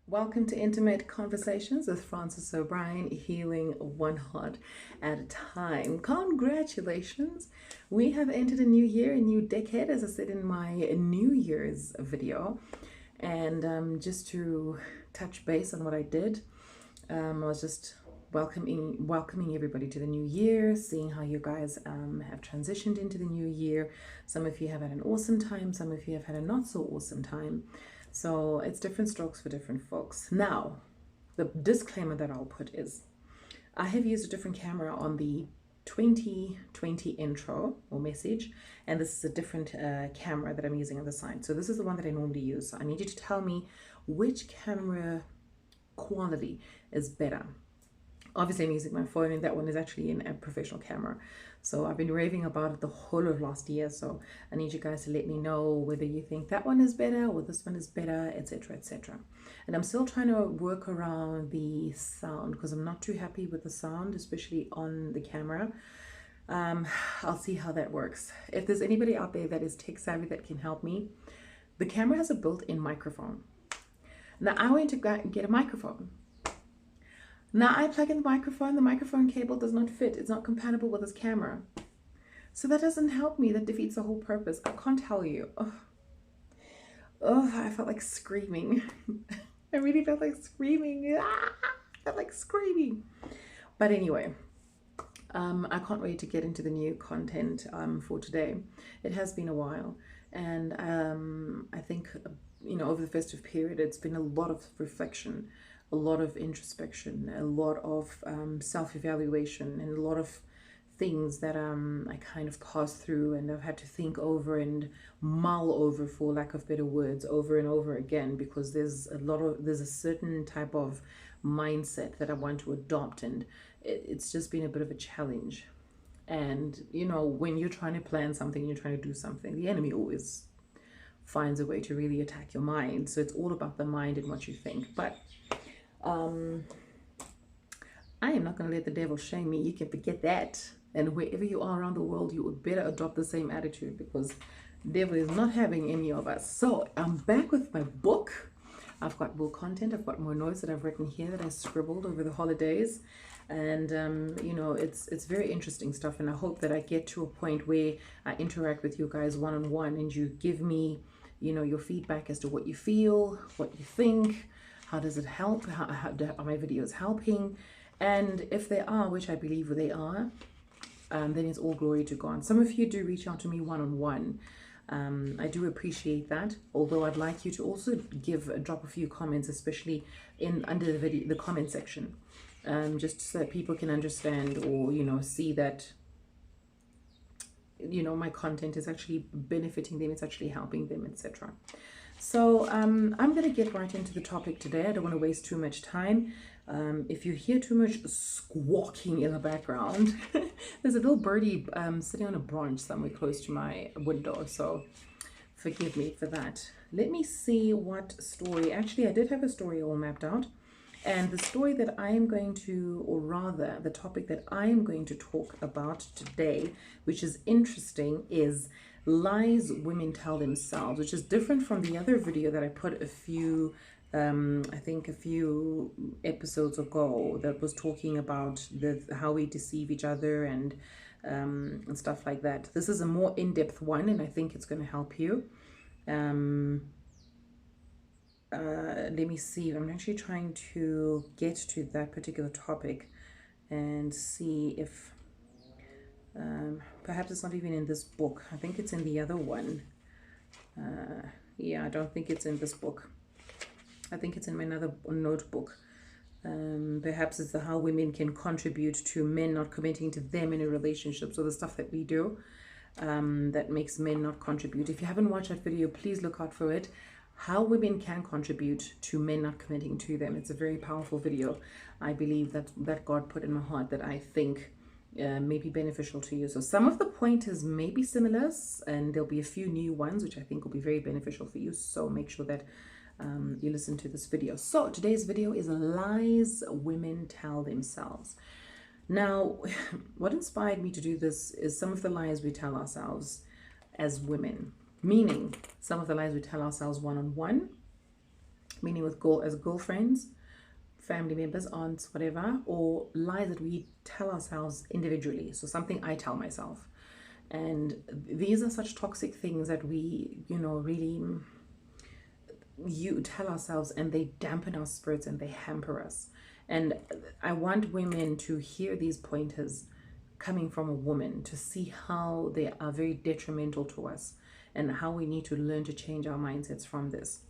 Welcome to Intimate Conversations with Francis O'Brien, healing one heart at a time. Congratulations! We have entered a new year, a new decade, as I said in my New Year's video. And just to touch base on what I did, I was just welcoming everybody to the new year, seeing how you guys have transitioned into the new year. Some of you have had an awesome time, some of you have had a not so awesome time. So it's different strokes for different folks. Now, the disclaimer that I'll put is I have used a different camera on the 2020 intro or message, and this is a different camera that I'm using on the side. So this is the one that I normally use. So I need you to tell me which camera quality is better. Obviously, I'm using my phone, and that one is actually in a professional camera. So I've been raving about it the whole of last year. So I need you guys to let me know whether you think that one is better or this one is better, etc., etc. And I'm still trying to work around the sound because I'm not too happy with the sound, especially on the camera. I'll see how that works. If there's anybody out there that is tech savvy that can help me, the camera has a built-in microphone. Now I went to get a microphone. Now I plug in the microphone cable does not fit. It's not compatible with this camera. So that doesn't help me. That defeats the whole purpose. I can't tell you. I felt like screaming. I really felt like screaming. I felt like screaming. But anyway, I can't wait to get into the new content for today. It has been a while. And I think, over the festive period, it's been a lot of reflection, a lot of introspection, a lot of self-evaluation, and a lot of things that I kind of passed through and I've had to think over and mull over, for lack of better words, over and over again, because there's a certain type of mindset that I want to adopt, and it's just been a bit of a challenge. And when you're trying to plan something, you're trying to do something, the enemy always finds a way to really attack your mind. So it's all about the mind and what you think. But I am not going to let the devil shame me. You can forget that. And wherever you are around the world, you would better adopt the same attitude, because the devil is not having any of us. So I'm back with my book. I've got more content. I've got more notes that I've written here that I scribbled over the holidays. And, it's very interesting stuff. And I hope that I get to a point where I interact with you guys one-on-one and you give me, your feedback as to what you feel, what you think. How does it help? How are my videos helping? And if they are, which I believe they are, then it's all glory to God. Some of you do reach out to me one-on-one. I do appreciate that. Although I'd like you to also drop a few comments, especially under the video, the comment section, just so that people can understand, or see that my content is actually benefiting them, it's actually helping them, etc. So I'm going to get right into the topic today. I don't want to waste too much time. If you hear too much squawking in the background, there's a little birdie sitting on a branch somewhere close to my window, so forgive me for that. Let me see what story. Actually, I did have a story all mapped out. And the story that I am going to, or rather the topic that I am going to talk about today, which is interesting, is lies women tell themselves, which is different from the other video that I put a few episodes ago, that was talking about how we deceive each other and stuff like that. This is a more in-depth one, and I think it's going to help you. Let me see. I'm actually trying to get to that particular topic and see if perhaps it's not even in this book. I think it's in the other one. Yeah, I don't think it's in this book. I think it's in my another notebook. Perhaps it's how women can contribute to men not committing to them in a relationship. So the stuff that we do that makes men not contribute. If you haven't watched that video, please look out for it. How women can contribute to men not committing to them. It's a very powerful video. I believe that God put in my heart, that I think may be beneficial to you. So some of the pointers may be similar, and there'll be a few new ones which I think will be very beneficial for you. So make sure that you listen to this video. So today's video is lies women tell themselves. Now, what inspired me to do this is some of the lies we tell ourselves as women. Meaning, some of the lies we tell ourselves one-on-one, meaning with as girlfriends, family members, aunts, whatever, or lies that we tell ourselves individually. So something I tell myself. And these are such toxic things that we, really you tell ourselves, and they dampen our spirits and they hamper us. And I want women to hear these pointers coming from a woman, to see how they are very detrimental to us and how we need to learn to change our mindsets from this.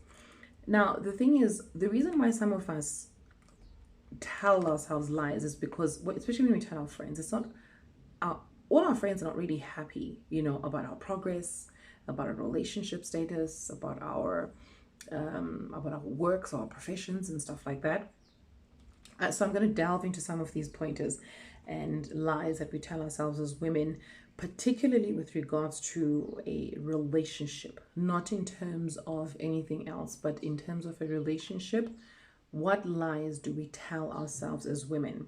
Now, the thing is, the reason why some of us tell ourselves lies is because, especially when we tell our friends, it's not all our friends are not really happy, about our progress, about our relationship status, about our works or our professions and stuff like that. So I'm going to delve into some of these pointers and lies that we tell ourselves as women, particularly with regards to a relationship, not in terms of anything else, but in terms of a relationship. What lies do we tell ourselves as women?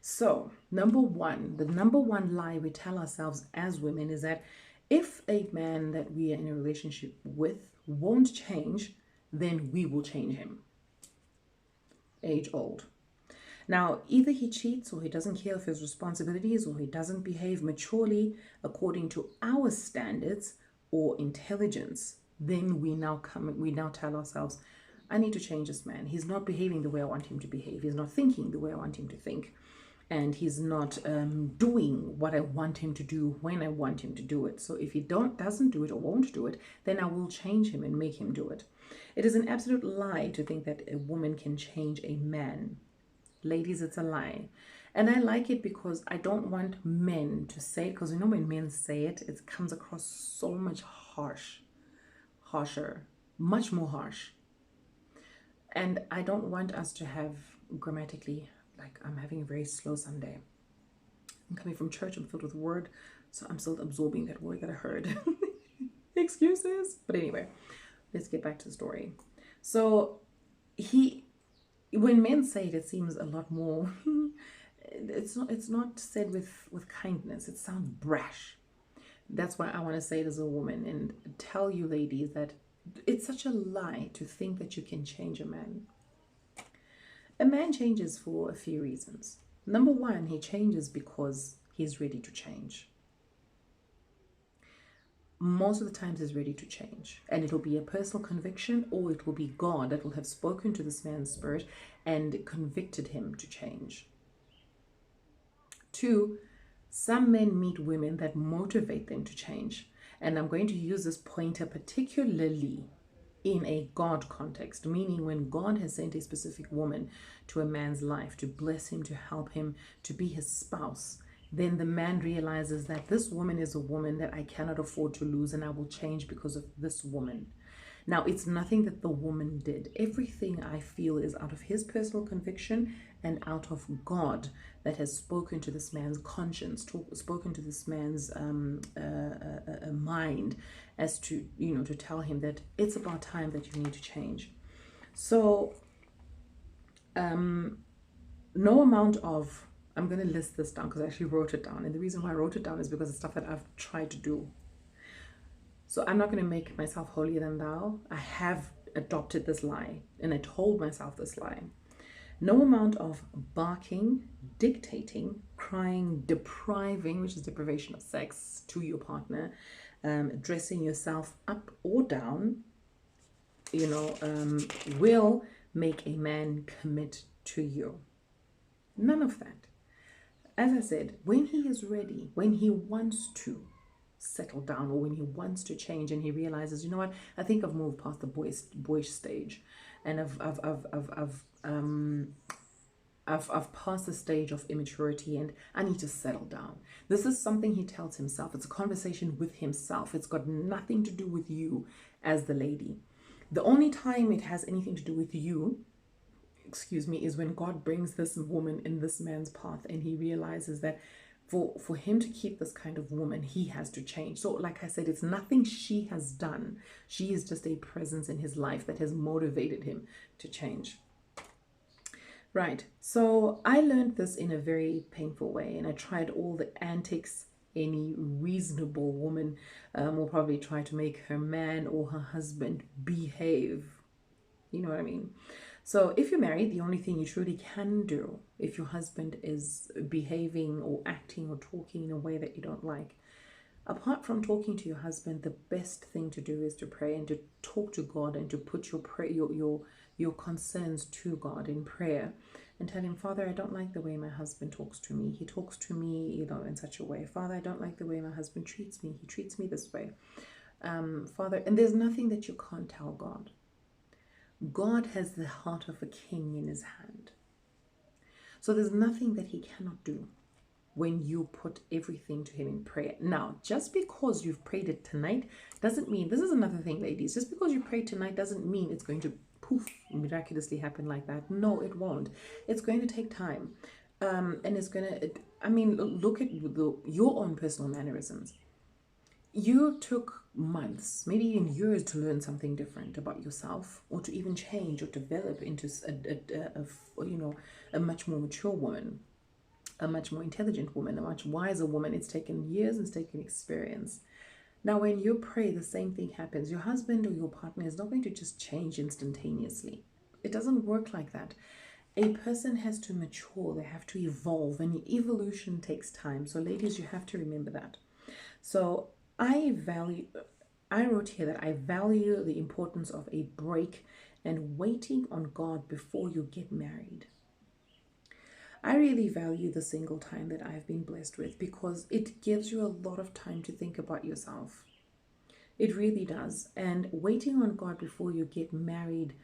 So, the number one lie we tell ourselves as women is that if a man that we are in a relationship with won't change, then we will change him. Age old. Now, either he cheats, or he doesn't care of his responsibilities, or he doesn't behave maturely according to our standards or intelligence. Then we now tell ourselves, I need to change this man. He's not behaving the way I want him to behave. He's not thinking the way I want him to think. And he's not doing what I want him to do when I want him to do it. So if he doesn't do it or won't do it, then I will change him and make him do it. It is an absolute lie to think that a woman can change a man. Ladies, it's a lie. And I like it because I don't want men to say it, because when men say it, it comes across so much harsher, much more harsh. And I don't want us to have grammatically, like, I'm having a very slow Sunday. I'm coming from church, I'm filled with word, so I'm still absorbing that word that I heard. Excuses. But anyway, let's get back to the story. So when men say it, it seems a lot more, it's not said with kindness. It sounds brash. That's why I want to say it as a woman and tell you ladies that it's such a lie to think that you can change a man. A man changes for a few reasons. Number one, he changes because he's ready to change. Most of the times he's ready to change, and it will be a personal conviction, or it will be God that will have spoken to this man's spirit and convicted him to change. Two, some men meet women that motivate them to change, and I'm going to use this pointer particularly in a God context, meaning when God has sent a specific woman to a man's life to bless him, to help him, to be his spouse, then the man realizes that this woman is a woman that I cannot afford to lose, and I will change because of this woman. Now, it's nothing that the woman did. Everything I feel is out of his personal conviction and out of God that has spoken to this man's conscience, spoken to this man's mind, as to, to tell him that it's about time that you need to change. So, no amount of, I'm going to list this down because I actually wrote it down. And the reason why I wrote it down is because it's stuff that I've tried to do. So I'm not going to make myself holier than thou. I have adopted this lie, and I told myself this lie. No amount of barking, dictating, crying, depriving, which is deprivation of sex, to your partner, dressing yourself up or down, will make a man commit to you. None of that. As I said, when he is ready, when he wants to settle down, or when he wants to change and he realizes, you know what, I think I've moved past the boyish stage, and I've passed the stage of immaturity, and I need to settle down. This is something he tells himself. It's a conversation with himself. It's got nothing to do with you as the lady. The only time it has anything to do with you, is when God brings this woman in this man's path, and he realizes that for him to keep this kind of woman, he has to change. So like I said, it's nothing she has done. She is just a presence in his life that has motivated him to change. Right. So I learned this in a very painful way, and I tried all the antics any reasonable woman will probably try to make her man or her husband behave. You know what I mean? So if you're married, the only thing you truly can do if your husband is behaving or acting or talking in a way that you don't like, apart from talking to your husband, the best thing to do is to pray and to talk to God and to put your concerns to God in prayer and tell him, Father, I don't like the way my husband talks to me. He talks to me, in such a way. Father, I don't like the way my husband treats me. He treats me this way. Father, and there's nothing that you can't tell God. God has the heart of a king in his hand. So there's nothing that he cannot do when you put everything to him in prayer. Now, just because you've prayed it tonight doesn't mean, this is another thing, ladies, just because you prayed tonight doesn't mean it's going to poof, miraculously happen like that. No, it won't. It's going to take time. And it's going to, look at your own personal mannerisms. You took months, maybe even years, to learn something different about yourself, or to even change or develop into a much more mature woman, a much more intelligent woman, a much wiser woman. It's taken years, it's taken experience. Now, when you pray, the same thing happens. Your husband or your partner is not going to just change instantaneously. It doesn't work like that. A person has to mature, they have to evolve, and evolution takes time. So, ladies, you have to remember that. So, I wrote here that I value the importance of a break and waiting on God before you get married. I really value the single time that I've been blessed with because it gives you a lot of time to think about yourself. It really does. And waiting on God before you get married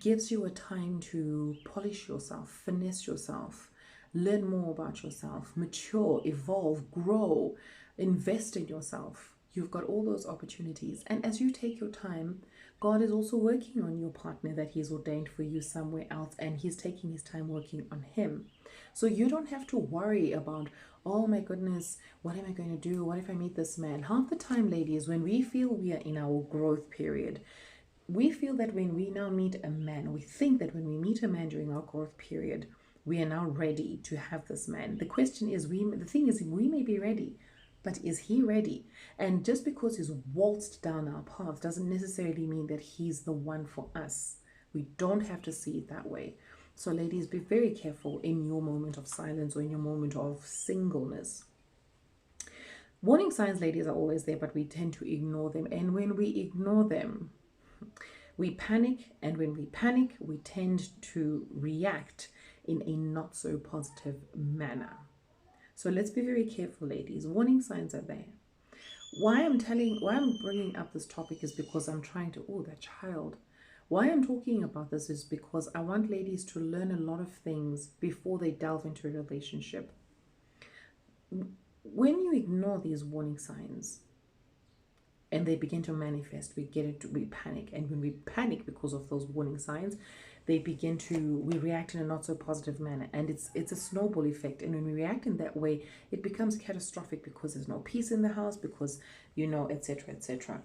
gives you a time to polish yourself, finesse yourself, learn more about yourself, mature, evolve, grow, invest in yourself. You've got all those opportunities. And as you take your time, God is also working on your partner that he's ordained for you somewhere else, and he's taking his time working on him. So you don't have to worry about, oh my goodness, what am I going to do? What if I meet this man? Half the time, ladies, when we feel we are in our growth period, we feel that when we now meet a man, we think that when we meet a man during our growth period, we are now ready to have this man. The question is, the thing is, we may be ready, but is he ready? And just because he's waltzed down our path doesn't necessarily mean that he's the one for us. We don't have to see it that way. So ladies, be very careful in your moment of silence or in your moment of singleness. Warning signs, ladies, are always there, but we tend to ignore them. And when we ignore them, we panic. And when we panic, we tend to react in a not so positive manner. So let's be very careful, ladies. Warning signs are there. Why I'm bringing up this topic is because I'm trying to, that child. Why I'm talking about this is because I want ladies to learn a lot of things before they delve into a relationship. When you ignore these warning signs and they begin to manifest, we panic. And when we panic because of those warning signs, we react in a not so positive manner, and it's a snowball effect. And when we react in that way, it becomes catastrophic because there's no peace in the house, because etc.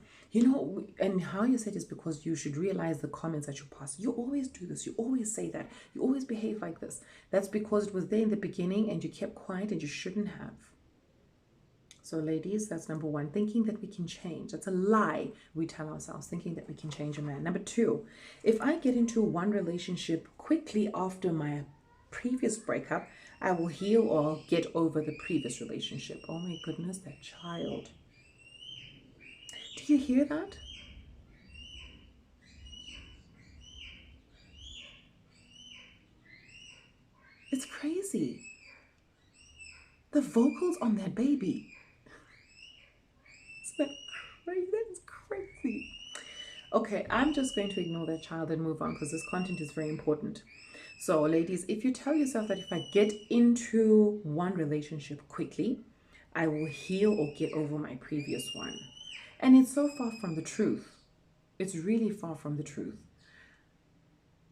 And how you said is because you should realize the comments that you pass. You always do this, you always say that, you always behave like this. That's because it was there in the beginning and you kept quiet, and you shouldn't have. So ladies, that's number one, thinking that we can change. That's a lie we tell ourselves, thinking that we can change a man. Number two, if I get into one relationship quickly after my previous breakup, I will heal or get over the previous relationship. Oh my goodness, that child. Do you hear that? It's crazy. The vocals on that baby. Isn't that crazy? That's crazy. Okay, I'm just going to ignore that child and move on because this content is very important. So, ladies, if you tell yourself that if I get into one relationship quickly, I will heal or get over my previous one. And it's so far from the truth. It's really far from the truth.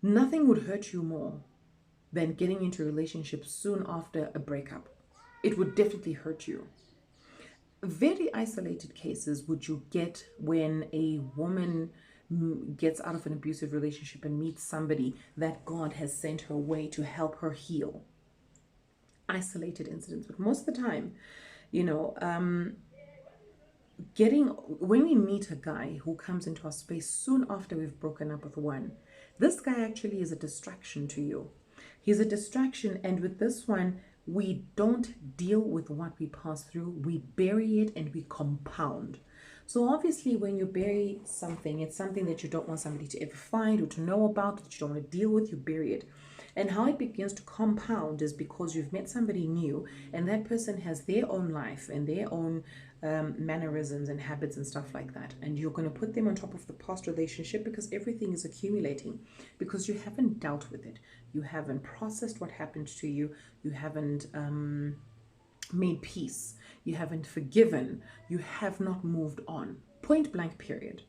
Nothing would hurt you more than getting into a relationship soon after a breakup. It would definitely hurt you. Very isolated cases would you get when a woman gets out of an abusive relationship and meets somebody that God has sent her way to help her heal. Isolated incidents, but most of the time, when we meet a guy who comes into our space soon after we've broken up with one, This guy actually is a distraction to you. He's a distraction, and with this one, we don't deal with what we pass through, we bury it and we compound. So obviously, when you bury something, it's something that you don't want somebody to ever find or to know about, that you don't want to deal with, you bury it. And how it begins to compound is because you've met somebody new, and that person has their own life and their own mannerisms and habits and stuff like that. And you're going to put them on top of the past relationship because everything is accumulating, because you haven't dealt with it. You haven't processed what happened to you. You haven't made peace. You haven't forgiven. You have not moved on. Point blank, period.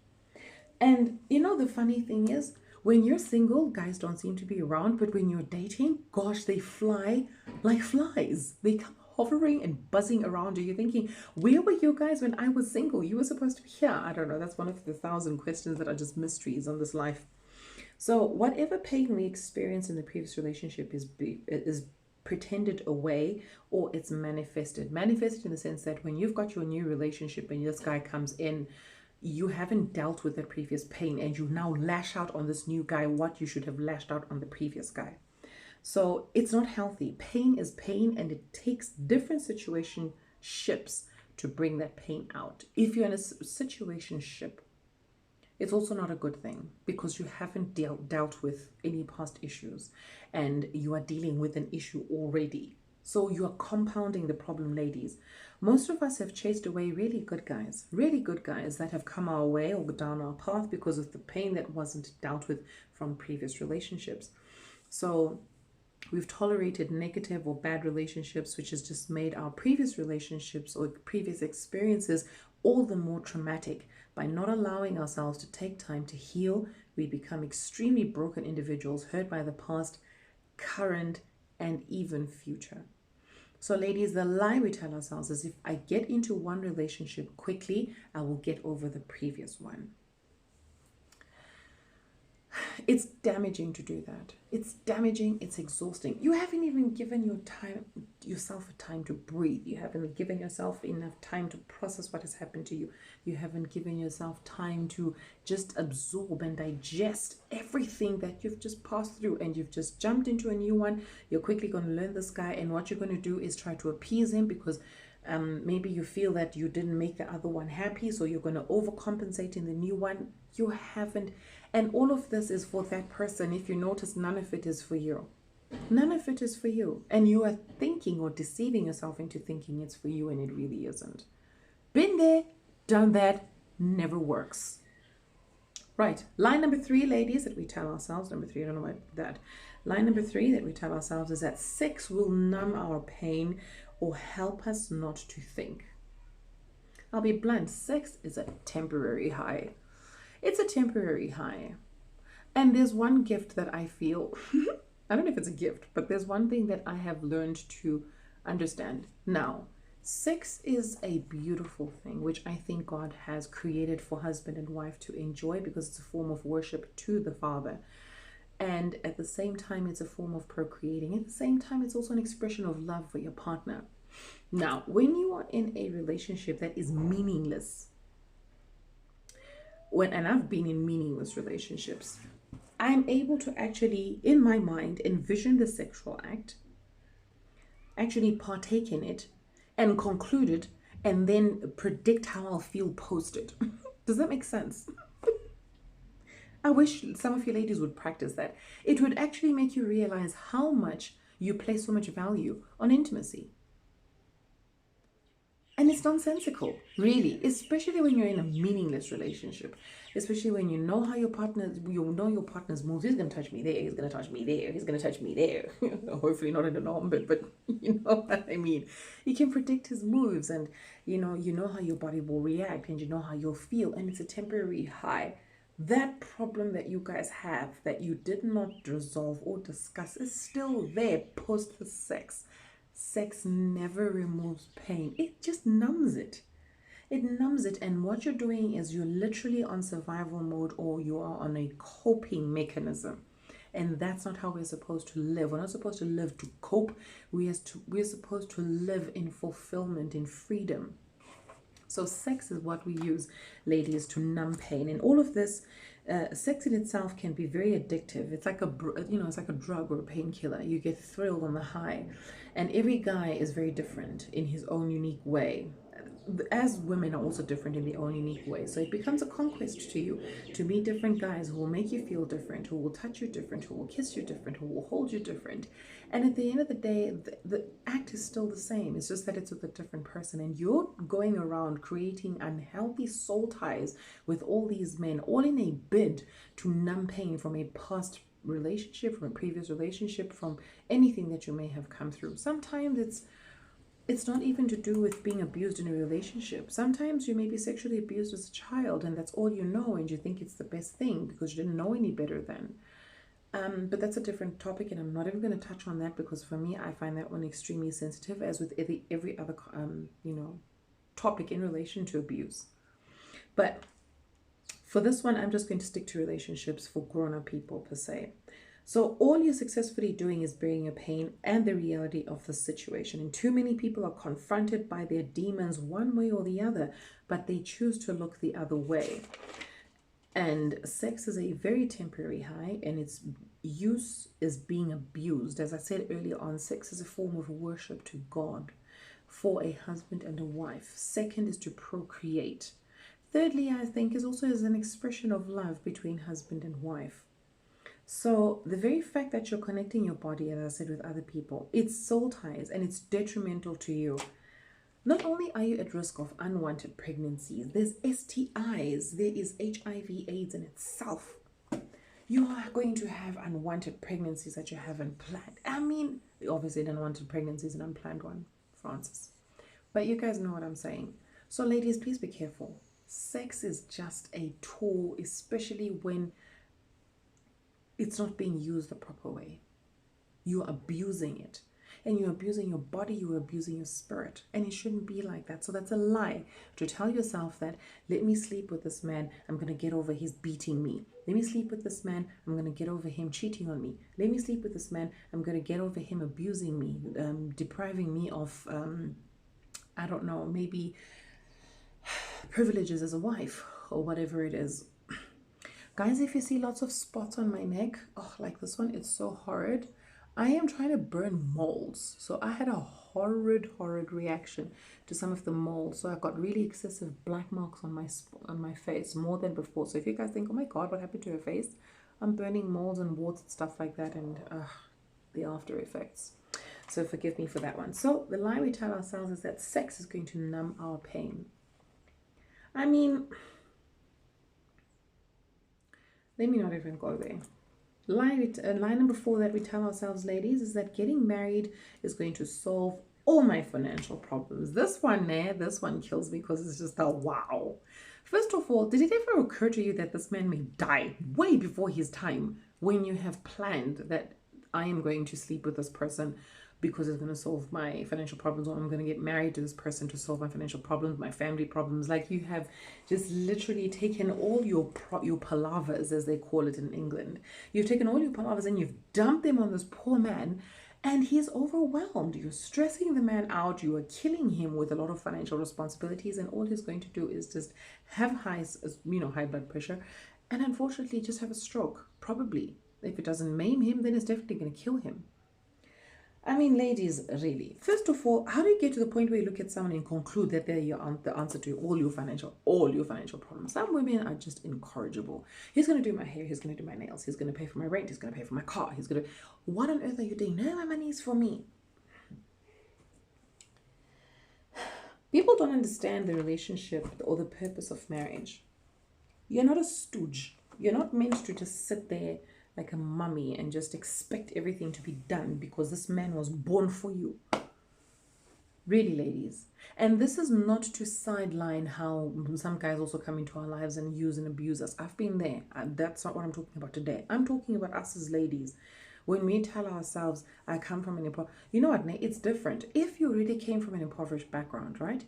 And you know, the funny thing is, when you're single, guys don't seem to be around, but when you're dating, gosh, they fly like flies. They come hovering and buzzing around you. You're thinking, where were you guys when I was single? You were supposed to be here. I don't know. That's one of the 1,000 questions that are just mysteries on this life. So whatever pain we experience in the previous relationship is pretended away, or it's manifested. Manifested in the sense that when you've got your new relationship and this guy comes in, you haven't dealt with that previous pain, and you now lash out on this new guy what you should have lashed out on the previous guy. So it's not healthy. Pain is pain, and it takes different situationships to bring that pain out. If you're in a situationship, it's also not a good thing, because you haven't dealt with any past issues and you are dealing with an issue already. So you are compounding the problem, ladies. Most of us have chased away really good guys that have come our way or down our path because of the pain that wasn't dealt with from previous relationships. So we've tolerated negative or bad relationships, which has just made our previous relationships or previous experiences all the more traumatic. By not allowing ourselves to take time to heal, we become extremely broken individuals, hurt by the past, current, and even future. So ladies, the lie we tell ourselves is, if I get into one relationship quickly, I will get over the previous one. It's damaging to do that. It's damaging. It's exhausting. You haven't even given yourself a time to breathe. You haven't given yourself enough time to process what has happened to you. You haven't given yourself time to just absorb and digest everything that you've just passed through, and you've just jumped into a new one. You're quickly going to learn this guy, and what you're going to do is try to appease him because maybe you feel that you didn't make the other one happy, so you're going to overcompensate in the new one. You haven't. And all of this is for that person. If you notice, none of it is for you. None of it is for you. And you are thinking or deceiving yourself into thinking it's for you, and it really isn't. Been there, done that, never works. Right. Line number 3, ladies, that we tell ourselves. Number 3, I don't know what that. Line number 3 that we tell ourselves is that sex will numb our pain or help us not to think. I'll be blunt. Sex is a temporary high. It's a temporary high. And there's one gift that I feel, I don't know if it's a gift, but there's one thing that I have learned to understand now. Sex is a beautiful thing, which I think God has created for husband and wife to enjoy, because it's a form of worship to the Father. And at the same time, it's a form of procreating. At the same time, it's also an expression of love for your partner. Now, when you are in a relationship that is meaningless, and I've been in meaningless relationships, I'm able to actually, in my mind, envision the sexual act, actually partake in it, and conclude it, and then predict how I'll feel post it. Does that make sense? I wish some of you ladies would practice that. It would actually make you realize how much you place so much value on intimacy. And it's nonsensical, really, especially when you're in a meaningless relationship, especially when you know how your partner's moves. He's going to touch me there, he's going to touch me there, he's going to touch me there. Hopefully not in an armpit, but you know what I mean. You can predict his moves, and you know how your body will react, and you know how you'll feel, and it's a temporary high. That problem that you guys have that you did not resolve or discuss is still there post the sex. Sex never removes pain. It just numbs it. It numbs it. And what you're doing is you're literally on survival mode, or you are on a coping mechanism. And that's not how we're supposed to live. We're not supposed to live to cope. We're supposed to live in fulfillment, in freedom. So sex is what we use, ladies, to numb pain. And all of this Sex in itself can be very addictive. It's like it's like a drug or a painkiller. You get thrilled on the high, and every guy is very different in his own unique way. As women are also different in their own unique way, so it becomes a conquest to you to meet different guys who will make you feel different, who will touch you different, who will kiss you different, who will hold you different. And at the end of the day, the act is still the same. It's just that it's with a different person, and you're going around creating unhealthy soul ties with all these men, all in a bid to numb pain from a past relationship, from a previous relationship, from anything that you may have come through. Sometimes it's not even to do with being abused in a relationship. Sometimes you may be sexually abused as a child, and that's all you know, and you think it's the best thing because you didn't know any better then. But that's a different topic, and I'm not even going to touch on that because for me, I find that one extremely sensitive, as with every other topic in relation to abuse. But for this one, I'm just going to stick to relationships for grown-up people per se. So all you're successfully doing is bearing your pain and the reality of the situation. And too many people are confronted by their demons one way or the other, but they choose to look the other way. And sex is a very temporary high, and its use is being abused. As I said earlier on, sex is a form of worship to God for a husband and a wife. Second is to procreate. Thirdly, I think, is also as an expression of love between husband and wife. So the very fact that you're connecting your body, as I said, with other people, it's soul ties and it's detrimental to you. Not only are you at risk of unwanted pregnancies, there's STIs, there is HIV/AIDS in itself. You are going to have unwanted pregnancies that you haven't planned. I mean, obviously an unwanted pregnancy is an unplanned one, Francis. But you guys know what I'm saying. So ladies, please be careful. Sex is just a tool, especially when it's not being used the proper way. You're abusing it. And you're abusing your body, you're abusing your spirit. And it shouldn't be like that. So that's a lie to tell yourself that, let me sleep with this man, I'm going to get over his beating me. Let me sleep with this man, I'm going to get over him cheating on me. Let me sleep with this man, I'm going to get over him abusing me, depriving me of, I don't know, maybe privileges as a wife or whatever it is. Guys, if you see lots of spots on my neck, oh, like this one, it's so horrid. I am trying to burn molds. So I had a horrid reaction to some of the molds. So I got really excessive black marks on my face, more than before. So if you guys think, oh my God, what happened to her face? I'm burning molds and warts and stuff like that, and the after effects. So forgive me for that one. So the lie we tell ourselves is that sex is going to numb our pain. I mean, let me not even go there. Lie number 4 that we tell ourselves, ladies, is that getting married is going to solve all my financial problems. This one kills me because it's just a wow. First of all, did it ever occur to you that this man may die way before his time when you have planned that I am going to sleep with this person because it's going to solve my financial problems, or I'm going to get married to this person to solve my financial problems, my family problems? Like, you have just literally taken all your palavers, as they call it in England. You've taken all your palavers and you've dumped them on this poor man, and he's overwhelmed. You're stressing the man out. You are killing him with a lot of financial responsibilities, and all he's going to do is just have high blood pressure, and unfortunately just have a stroke. Probably. If it doesn't maim him, then it's definitely going to kill him. I mean, ladies, really, first of all, how do you get to the point where you look at someone and conclude that they're the answer to all your financial problems? Some women are just incorrigible. He's going to do my hair, he's going to do my nails, he's going to pay for my rent, he's going to pay for my car, what on earth are you doing? No, my money is for me. People don't understand the relationship or the purpose of marriage. You're not a stooge. You're not meant to just sit there like a mummy and just expect everything to be done because this man was born for you. Really, ladies. And this is not to sideline how some guys also come into our lives and use and abuse us. I've been there. That's not what I'm talking about today. I'm talking about us as ladies. When we tell ourselves, I come from you know what, it's different. If you really came from an impoverished background, right?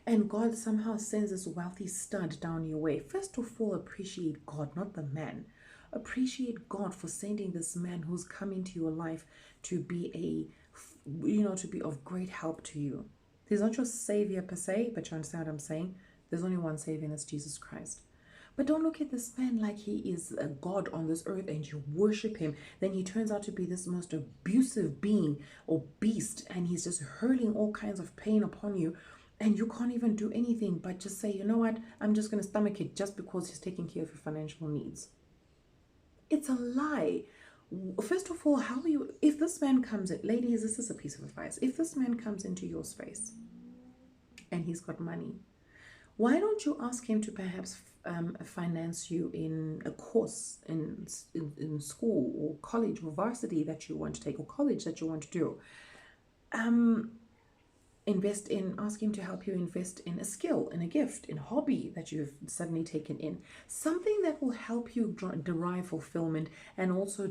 And God somehow sends this wealthy stud down your way. First of all, appreciate God, not the man. Appreciate God for sending this man who's come into your life to be to be of great help to you. He's not your savior per se, but you understand what I'm saying? There's only one savior, and it's Jesus Christ. But don't look at this man like he is a god on this earth and you worship him. Then he turns out to be this most abusive being or beast, and he's just hurling all kinds of pain upon you. And you can't even do anything but just say, you know what, I'm just going to stomach it just because he's taking care of your financial needs. It's a lie. First of all, how are you, if this man comes in, ladies, this is a piece of advice. If this man comes into your space and he's got money, why don't you ask him to perhaps finance you in a course in school or college or varsity that you want to take, or college that you want to do? Ask him to help you invest in a skill, in a gift, in a hobby that you've suddenly taken in, something that will help you derive fulfillment and also,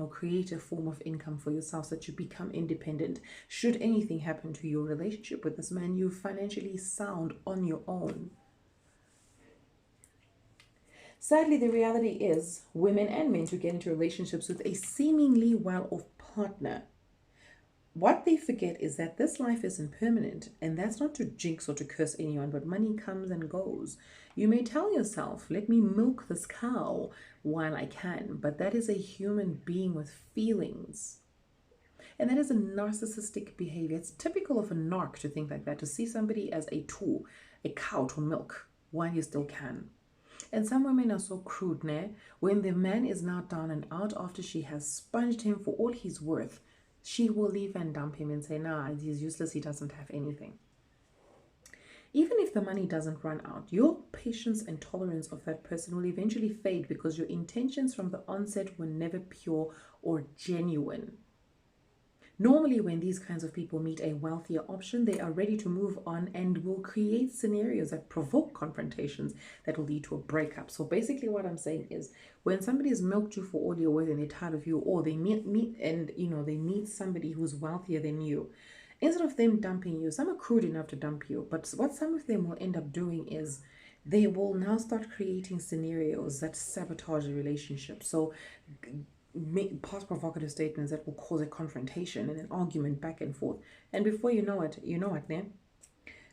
create a form of income for yourself so that you become independent. Should anything happen to your relationship with this man, you're financially sound on your own. Sadly, the reality is women and men who get into relationships with a seemingly well-off partner, what they forget is that this life isn't permanent, and that's not to jinx or to curse anyone, but money comes and goes. You may tell yourself, let me milk this cow while I can, but that is a human being with feelings. And that is a narcissistic behavior. It's typical of a narc to think like that, to see somebody as a tool, a cow to milk while you still can. And some women are so crude, né? When the man is now down and out after she has sponged him for all he's worth, she will leave and dump him and say, nah, he's useless, he doesn't have anything. Even if the money doesn't run out, your patience and tolerance of that person will eventually fade because your intentions from the onset were never pure or genuine. Normally, when these kinds of people meet a wealthier option, they are ready to move on and will create scenarios that provoke confrontations that will lead to a breakup. So basically what I'm saying is, when somebody has milked you for all your worth and they're tired of you, or they meet somebody who's wealthier than you, instead of them dumping you, some are crude enough to dump you, but what some of them will end up doing is they will now start creating scenarios that sabotage the relationship. So make provocative statements that will cause a confrontation and an argument back and forth. And before you know it, then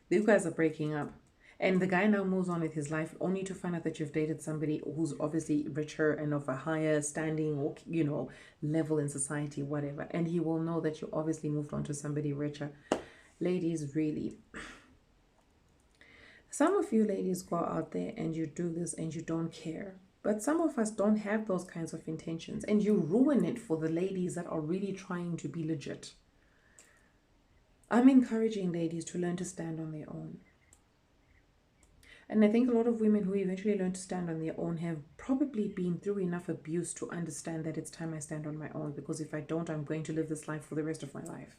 you guys are breaking up. And the guy now moves on with his life only to find out that you've dated somebody who's obviously richer and of a higher standing or, level in society, whatever. And he will know that you obviously moved on to somebody richer. Ladies, really. Some of you ladies go out there and you do this and you don't care. But some of us don't have those kinds of intentions, and you ruin it for the ladies that are really trying to be legit. I'm encouraging ladies to learn to stand on their own. And I think a lot of women who eventually learn to stand on their own have probably been through enough abuse to understand that it's time I stand on my own, because if I don't, I'm going to live this life for the rest of my life.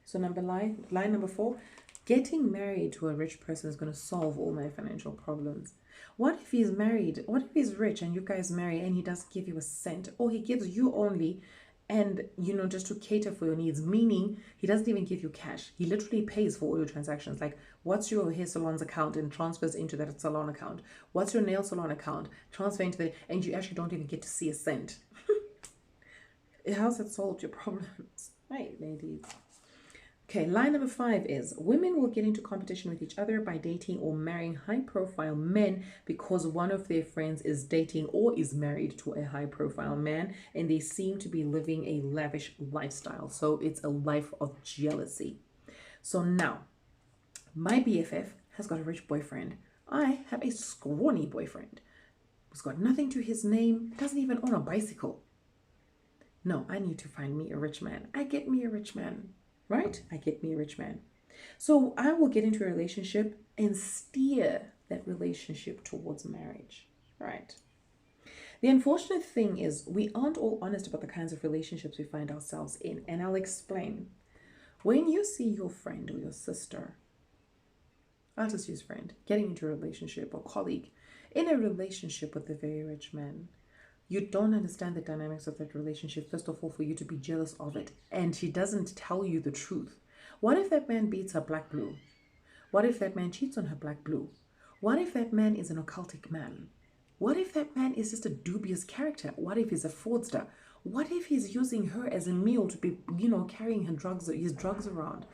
So line number 4, getting married to a rich person is going to solve all my financial problems. What if he's married? What if he's rich and you guys marry and he doesn't give you a cent, or he gives you only and, just to cater for your needs, meaning he doesn't even give you cash. He literally pays for all your transactions. Like, what's your hair salon's account and transfers into that salon account? What's your nail salon account? Transfer into that, and you actually don't even get to see a cent. How's that solved your problems? Right, ladies. Okay, line number 5 is women will get into competition with each other by dating or marrying high-profile men because one of their friends is dating or is married to a high-profile man and they seem to be living a lavish lifestyle. So it's a life of jealousy. So now, my BFF has got a rich boyfriend. I have a scrawny boyfriend who's got nothing to his name, doesn't even own a bicycle. No, I need to find me a rich man. I get me a rich man. Right? I get me a rich man. So I will get into a relationship and steer that relationship towards marriage. Right? The unfortunate thing is we aren't all honest about the kinds of relationships we find ourselves in. And I'll explain. When you see your friend or your sister, I'll just use friend, getting into a relationship, or colleague in a relationship with a very rich man, you don't understand the dynamics of that relationship, first of all, for you to be jealous of it. And she doesn't tell you the truth. What if that man beats her black blue? What if that man cheats on her black blue? What if that man is an occultic man? What if that man is just a dubious character? What if he's a fraudster? What if he's using her as a meal to be, carrying his drugs around?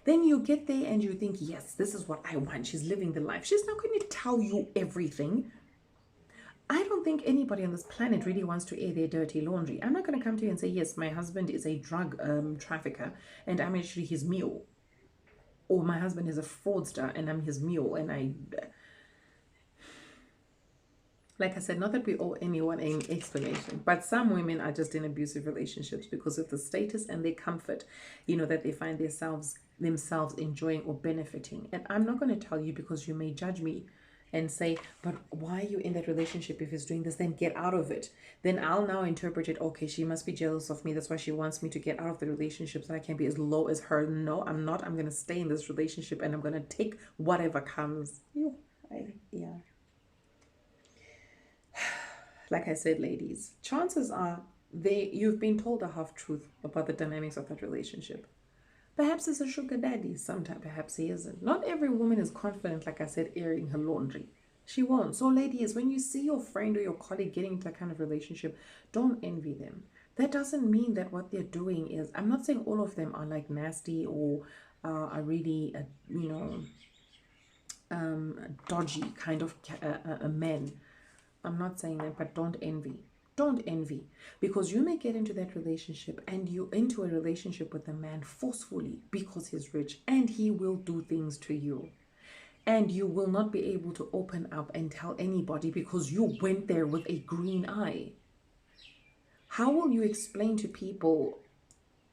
Then you get there and you think, yes, this is what I want. She's living the life. She's not going to tell you everything. I don't think anybody on this planet really wants to air their dirty laundry. I'm not going to come to you and say, yes, my husband is a drug trafficker and I'm actually his mule. Or my husband is a fraudster and I'm his mule. And like I said, not that we owe anyone any explanation, but some women are just in abusive relationships because of the status and their comfort, that they find themselves enjoying or benefiting. And I'm not going to tell you, because you may judge me and say, but why are you in that relationship if he's doing this? Then get out of it. Then I'll now interpret it, okay, she must be jealous of me. That's why she wants me to get out of the relationship so I can be as low as her. No, I'm not. I'm going to stay in this relationship and I'm going to take whatever comes. Yeah. Like I said, ladies, chances are you've been told a half truth about the dynamics of that relationship. Perhaps it's a sugar daddy, sometime perhaps he isn't. Not every woman is confident, like I said, airing her laundry. She won't. So ladies, when you see your friend or your colleague getting into that kind of relationship, don't envy them. That doesn't mean that what they're doing is, I'm not saying all of them are like nasty or are really, dodgy kind of men. I'm not saying that, but don't envy. Don't envy, because you may get into that relationship and you into a relationship with a man forcefully because he's rich, and he will do things to you. And you will not be able to open up and tell anybody because you went there with a green eye. How will you explain to people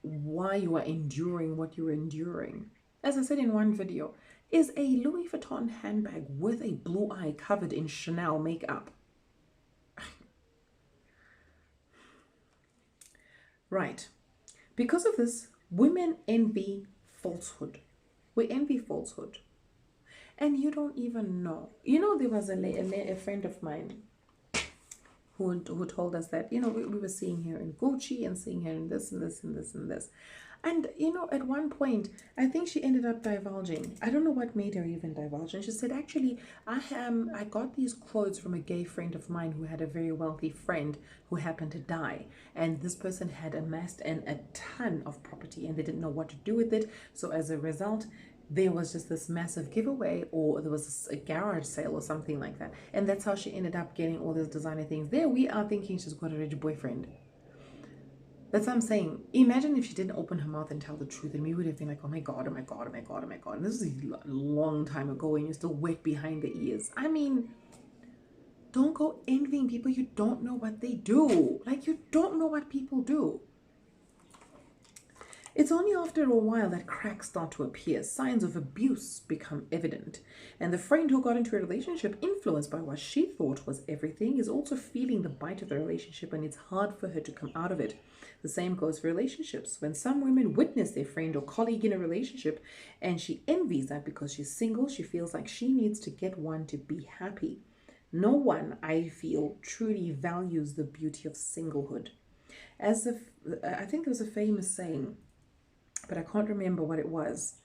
why you are enduring what you're enduring? As I said in one video, is a Louis Vuitton handbag with a blue eye covered in Chanel makeup? Right. Because of this, women envy falsehood. We envy falsehood. And you don't even know. There was a friend of mine who told us that, we were seeing her in Gucci and seeing her in this and this and this and this. And, at one point, I think she ended up divulging. I don't know what made her even divulge. And she said, actually, I got these clothes from a gay friend of mine who had a very wealthy friend who happened to die. And this person had amassed a ton of property and they didn't know what to do with it. So as a result, there was just this massive giveaway, or there was a garage sale or something like that. And that's how she ended up getting all these designer things. There we are thinking she's got a rich boyfriend. That's what I'm saying. Imagine if she didn't open her mouth and tell the truth, and we would have been like, oh my God, oh my God, oh my God, oh my God. And this is a long time ago and you're still wet behind the ears. I mean, don't go envying people. You don't know what they do. Like, you don't know what people do. It's only after a while that cracks start to appear, signs of abuse become evident, and the friend who got into a relationship influenced by what she thought was everything is also feeling the bite of the relationship, and it's hard for her to come out of it. The same goes for relationships. When some women witness their friend or colleague in a relationship and she envies that because she's single, she feels like she needs to get one to be happy. No one, I feel, truly values the beauty of singlehood. I think there was a famous saying, but I can't remember what it was.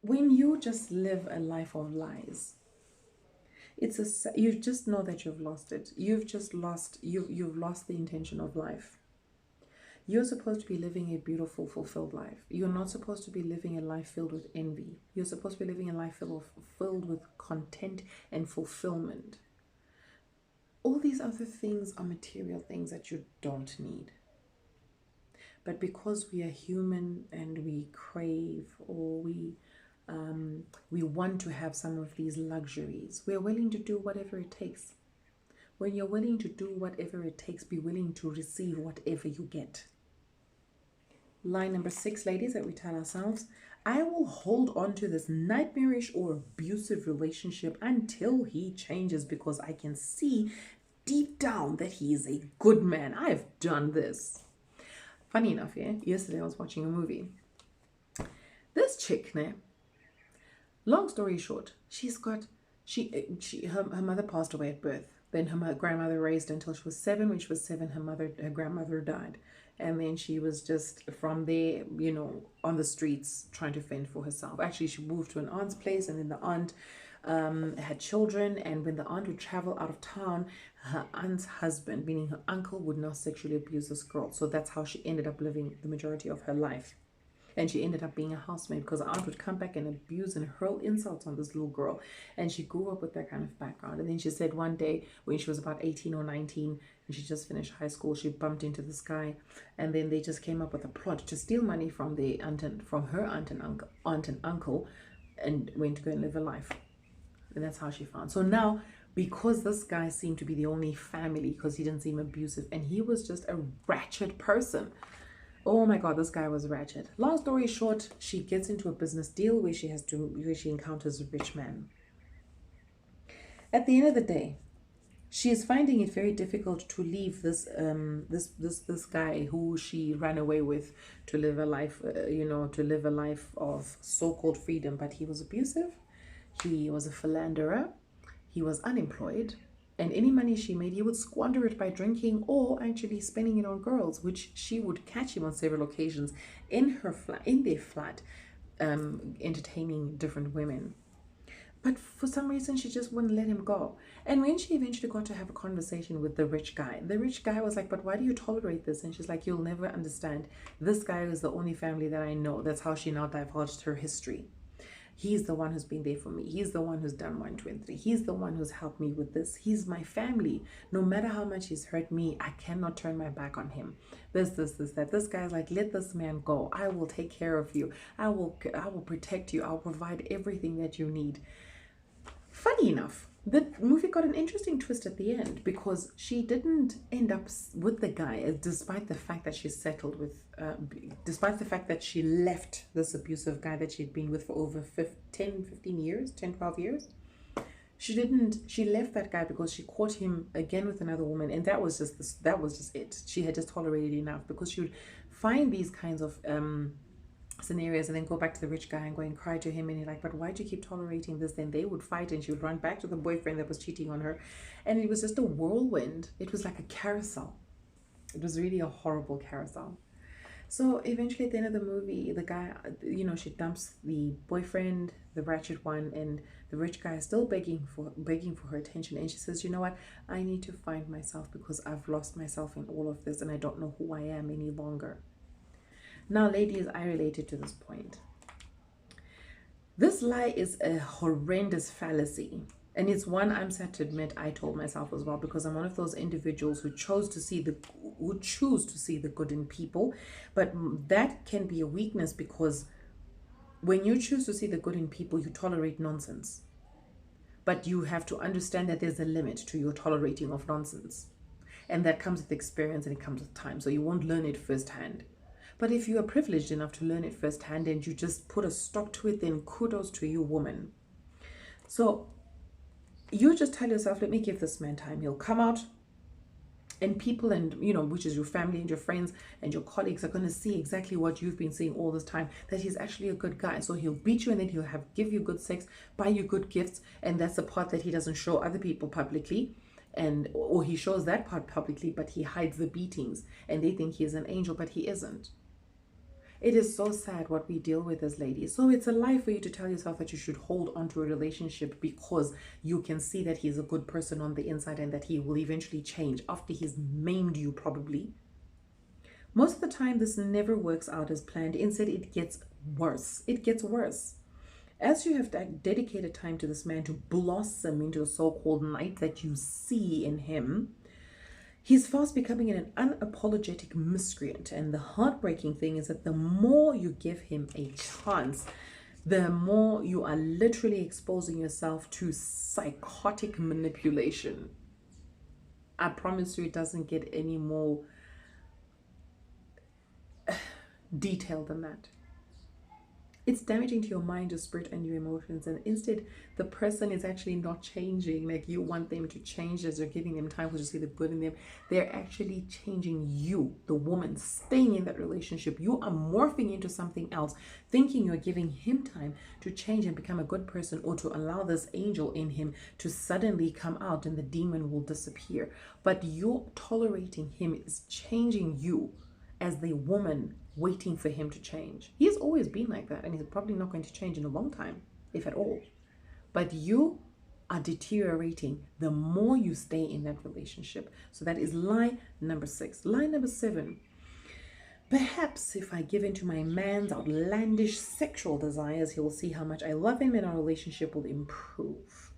When you just live a life of lies, you just know that you've lost it. You've lost the intention of life. You're supposed to be living a beautiful, fulfilled life. You're not supposed to be living a life filled with envy. You're supposed to be living a life filled with content and fulfillment. All these other things are material things that you don't need. But because we are human and we crave, or we want to have some of these luxuries, we're willing to do whatever it takes. When you're willing to do whatever it takes, be willing to receive whatever you get. Line number 6, ladies, that we tell ourselves: I will hold on to this nightmarish or abusive relationship until he changes, because I can see deep down that he is a good man. I've done this. Funny enough, yesterday I was watching a movie. This chick, long story short, her mother passed away at birth. Then her grandmother raised her until she was 7. When she was 7, her grandmother died. And then she was just from there, on the streets trying to fend for herself. Actually, she moved to an aunt's place, and then the aunt had children. And when the aunt would travel out of town, her aunt's husband, meaning her uncle, would not sexually abuse this girl. So that's how she ended up living the majority of her life. and she ended up being a housemaid because her aunt would come back and abuse and hurl insults on this little girl, and she grew up with that kind of background. And then she said one day when she was about 18 or 19 and she just finished high school, she bumped into this guy, and then they just came up with a plot to steal money from her aunt and uncle, and went to go and live a life. And that's how she found. So now, because this guy seemed to be the only family, because he didn't seem abusive and he was just a ratchet person. Oh my God, this guy was ratchet. Long story short, she gets into a business deal where she encounters a rich man. At the end of the day, she is finding it very difficult to leave this guy who she ran away with to live a life, to live a life of so-called freedom. But he was abusive. He was a philanderer. He was unemployed, and any money she made, he would squander it by drinking or actually spending it on girls, which she would catch him on several occasions in their flat, entertaining different women. But for some reason, she just wouldn't let him go. And when she eventually got to have a conversation with the rich guy was like, but why do you tolerate this? And she's like, you'll never understand. This guy is the only family that I know. That's how she now divulged her history. He's the one who's been there for me. He's the one who's done 1, 2, and 3. He's the one who's helped me with this. He's my family. No matter how much he's hurt me, I cannot turn my back on him. This, that. This guy's like, let this man go. I will take care of you. I will protect you. I'll provide everything that you need. Funny enough, the movie got an interesting twist at the end, because she didn't end up with the guy, despite the fact that she settled with, despite the fact that she left this abusive guy that she'd been with for over 10, 12 years. She left that guy because she caught him again with another woman, and that was just it. She had just tolerated enough, because she would find these kinds of scenarios and then go back to the rich guy and go and cry to him, and he's like, but why do you keep tolerating this? Then they would fight, and she would run back to the boyfriend that was cheating on her, and it was just a whirlwind. It was like a carousel. It was really a horrible carousel. So eventually at the end of the movie, the guy, she dumps the boyfriend, the ratchet one, and the rich guy is still begging for her attention, and she says, you know what, I need to find myself, because I've lost myself in all of this and I don't know who I am any longer. Now, ladies, I related to this point. This lie is a horrendous fallacy. And it's one, I'm sad to admit, I told myself as well, because I'm one of those individuals who choose to see the good in people. But that can be a weakness, because when you choose to see the good in people, you tolerate nonsense. But you have to understand that there's a limit to your tolerating of nonsense. And that comes with experience, and it comes with time. So you won't learn it firsthand. But if you are privileged enough to learn it firsthand and you just put a stop to it, then kudos to you, woman. So you just tell yourself, let me give this man time. He'll come out, and people, and which is your family and your friends and your colleagues, are going to see exactly what you've been seeing all this time, that he's actually a good guy. So he'll beat you, and then he'll give you good sex, buy you good gifts, and that's the part that he doesn't show other people publicly. Or he shows that part publicly, but he hides the beatings, and they think he's an angel, but he isn't. It is so sad what we deal with as ladies. So it's a lie for you to tell yourself that you should hold on to a relationship because you can see that he's a good person on the inside and that he will eventually change after he's maimed you, probably. Most of the time, this never works out as planned. Instead, it gets worse. It gets worse. As you have dedicated time to this man to blossom into a so-called knight that you see in him, he's fast becoming an unapologetic miscreant. And the heartbreaking thing is that the more you give him a chance, the more you are literally exposing yourself to psychotic manipulation. I promise you, it doesn't get any more detailed than that. It's damaging to your mind, your spirit, and your emotions. And instead, the person is actually not changing like you want them to change as you're giving them time to see the good in them. They're actually changing you, the woman, staying in that relationship. You are morphing into something else, thinking you're giving him time to change and become a good person, or to allow this angel in him to suddenly come out and the demon will disappear. But you tolerating him is changing you as the woman waiting for him to change. He's always been like that, and he's probably not going to change in a long time, if at all. But you are deteriorating the more you stay in that relationship. So that is lie number 6. Lie number 7. Perhaps if I give in to my man's outlandish sexual desires, he will see how much I love him and our relationship will improve.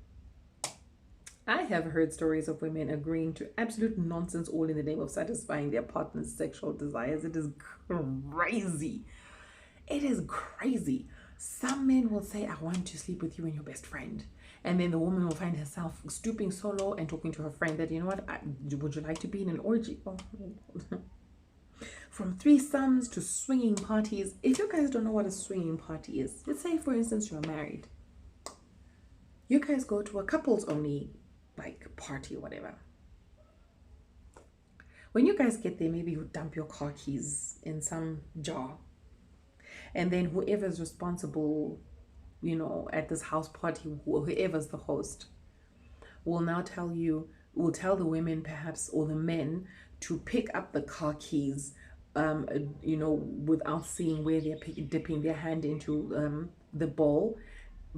I have heard stories of women agreeing to absolute nonsense all in the name of satisfying their partner's sexual desires. It is crazy. It is crazy. Some men will say, I want to sleep with you and your best friend. And then the woman will find herself stooping so low and talking to her friend that, you know what, would you like to be in an orgy? Oh. From threesomes to swinging parties. If you guys don't know what a swinging party is, let's say, for instance, you're married. You guys go to a couples only like party or whatever. When you guys get there, maybe you dump your car keys in some jar. And then whoever's responsible, you know, at this house party, whoever's the host, will now tell the women perhaps, or the men, to pick up the car keys, you know, without seeing where they're dipping their hand into the bowl.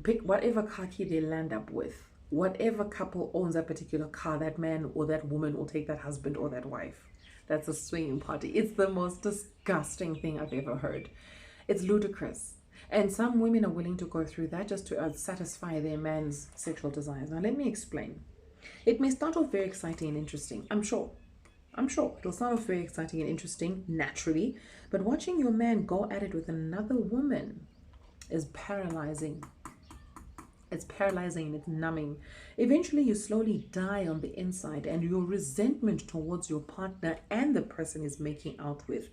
Pick whatever car key they land up with. Whatever couple owns that particular car, that man or that woman will take that husband or that wife. That's a swinging party. It's the most disgusting thing I've ever heard. It's ludicrous. And some women are willing to go through that just to satisfy their man's sexual desires. Now, let me explain. It may start off very exciting and interesting. I'm sure it'll start off very exciting and interesting naturally. But watching your man go at it with another woman is paralyzing. It's paralyzing and it's numbing. Eventually, you slowly die on the inside, and your resentment towards your partner and the person is making out with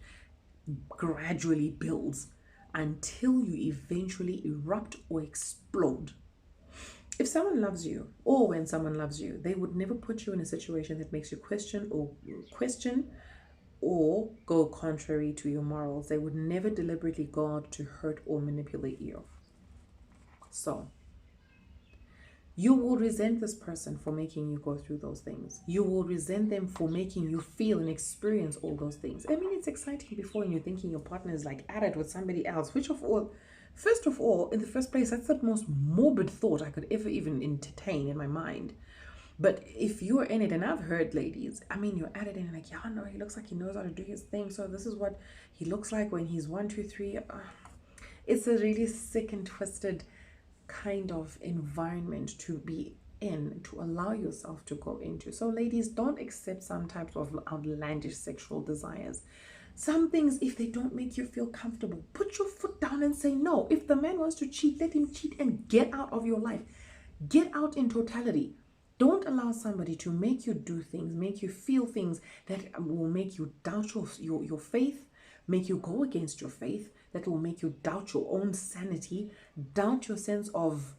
gradually builds until you eventually erupt or explode. If someone loves you, or when someone loves you, they would never put you in a situation that makes you question or go contrary to your morals. They would never deliberately go out to hurt or manipulate you. So you will resent this person for making you go through those things. You will resent them for making you feel and experience all those things. I mean, it's exciting before, and you're thinking your partner is like at it with somebody else, which first of all, in the first place, that's the most morbid thought I could ever even entertain in my mind. But if you're in it, and I've heard ladies, I mean, you're at it and you're like, yeah, no, he looks like he knows how to do his thing. So this is what he looks like when he's 1, 2, 3. It's a really sick and twisted kind of environment to be in, to allow yourself to go into. So ladies, don't accept some types of outlandish sexual desires. Some things, if they don't make you feel comfortable, put your foot down and say no. If the man wants to cheat, let him cheat and get out of your life. Get out in totality. Don't allow somebody to make you do things, make you feel things that will make you doubt your faith, make you go against your faith, that will make you doubt your own sanity, doubt your sense of,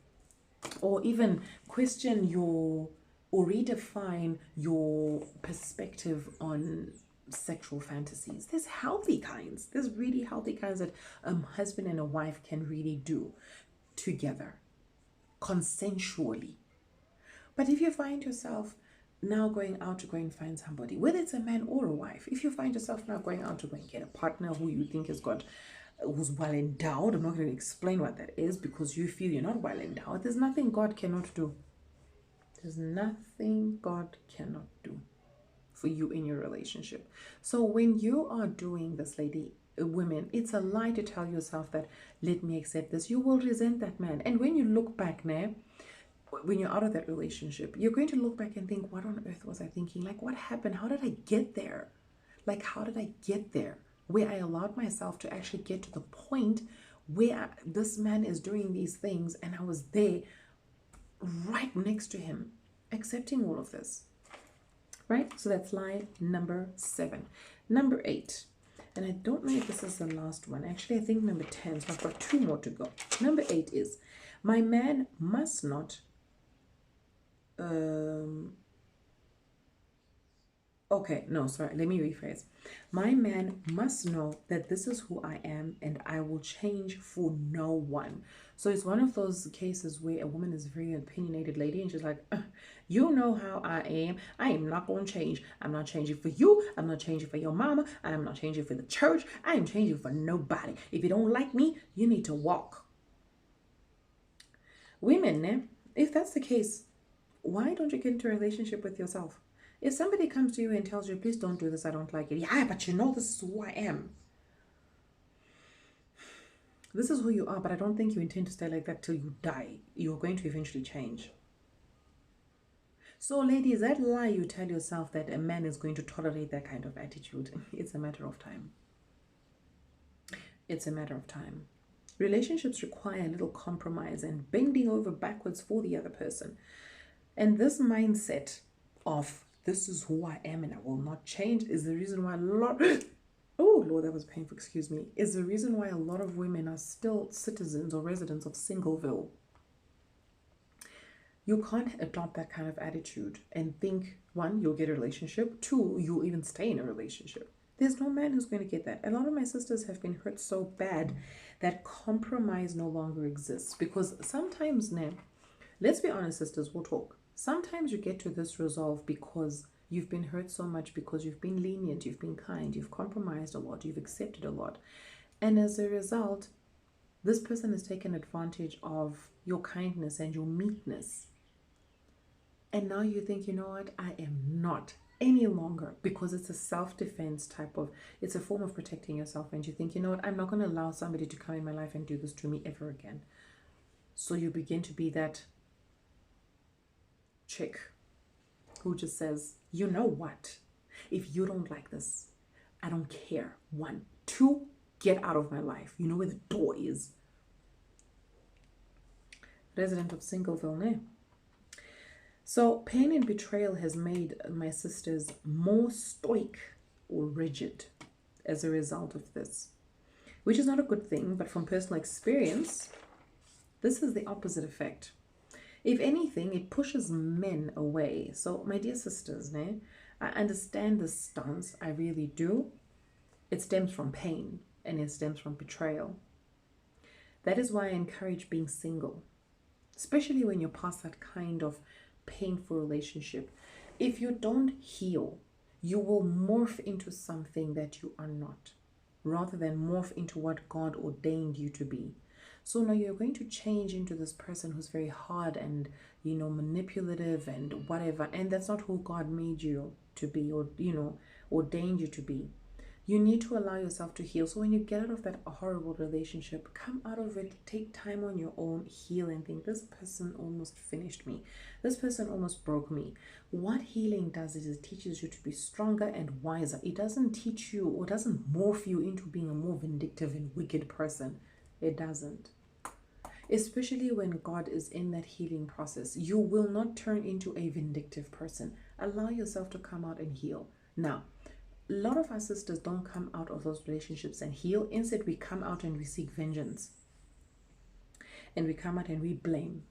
or even question your, or redefine your perspective on sexual fantasies. There's healthy kinds. There's really healthy kinds that a husband and a wife can really do together, consensually. But if you find yourself now going out to go and find somebody, whether it's a man or a wife, if you find yourself now going out to go and get a partner who you think who's well endowed, I'm not going to explain what that is because you feel you're not well endowed, there's nothing God cannot do. There's nothing God cannot do for you in your relationship. So when you are doing this, women, it's a lie to tell yourself that, let me accept this. You will resent that man. And when you look back now, when you're out of that relationship, you're going to look back and think, what on earth was I thinking? Like, what happened? How did I get there? Like, how did I get there? Where I allowed myself to actually get to the point where this man is doing these things and I was there right next to him, accepting all of this. Right? So that's lie number 7. Number 8. And I don't know if this is the last one. Actually, I think number 10. So I've got 2 more to go. Number 8 is, my man must not okay, no, sorry, let me rephrase. My man must know that this is who I am and I will change for no one. So it's one of those cases where a woman is a very opinionated lady and she's like, you know how I am. I am not going to change. I'm not changing for you. I'm not changing for your mama. I'm not changing for the church. I am changing for nobody. If you don't like me, you need to walk. Women, if that's the case, why don't you get into a relationship with yourself? If somebody comes to you and tells you, please don't do this, I don't like it. Yeah, but you know this is who I am. This is who you are, but I don't think you intend to stay like that till you die. You're going to eventually change. So, ladies, that lie you tell yourself that a man is going to tolerate that kind of attitude, it's a matter of time. It's a matter of time. Relationships require a little compromise and bending over backwards for the other person. And this mindset of this is who I am and I will not change is the reason why a lot oh Lord, that was painful, excuse me, is the reason why a lot of women are still citizens or residents of Singleville. You can't adopt that kind of attitude and think, one, you'll get a relationship, two, you'll even stay in a relationship. There's no man who's going to get that. A lot of my sisters have been hurt so bad that compromise no longer exists. Because sometimes now, let's be honest, sisters, we'll talk. Sometimes you get to this resolve because you've been hurt so much, because you've been lenient, you've been kind, you've compromised a lot, you've accepted a lot. And as a result, this person has taken advantage of your kindness and your meekness. And now you think, you know what, I am not any longer, because it's a self-defense type of, it's a form of protecting yourself. And you think, you know what, I'm not going to allow somebody to come in my life and do this to me ever again. So you begin to be that chick who just says, you know what, if you don't like this, I don't care. One, two, get out of my life. You know where the door is. Resident of Singleville, ne? So pain and betrayal has made my sisters more stoic or rigid as a result of this, which is not a good thing, but from personal experience, this is the opposite effect. If anything, it pushes men away. So my dear sisters, I understand this stance, I really do. It stems from pain and it stems from betrayal. That is why I encourage being single, especially when you're past that kind of painful relationship. If you don't heal, you will morph into something that you are not, rather than morph into what God ordained you to be. So now you're going to change into this person who's very hard and, you know, manipulative and whatever, and that's not who God made you to be, or, you know, ordained you to be. You need to allow yourself to heal. So when you get out of that horrible relationship, come out of it, take time on your own, heal, and think, this person almost finished me. This person almost broke me. What healing does is it teaches you to be stronger and wiser. It doesn't teach you or doesn't morph you into being a more vindictive and wicked person. It doesn't. Especially when God is in that healing process, you will not turn into a vindictive person. Allow yourself to come out and heal. Now, a lot of our sisters don't come out of those relationships and heal. Instead, we come out and we seek vengeance. And we come out and we blame.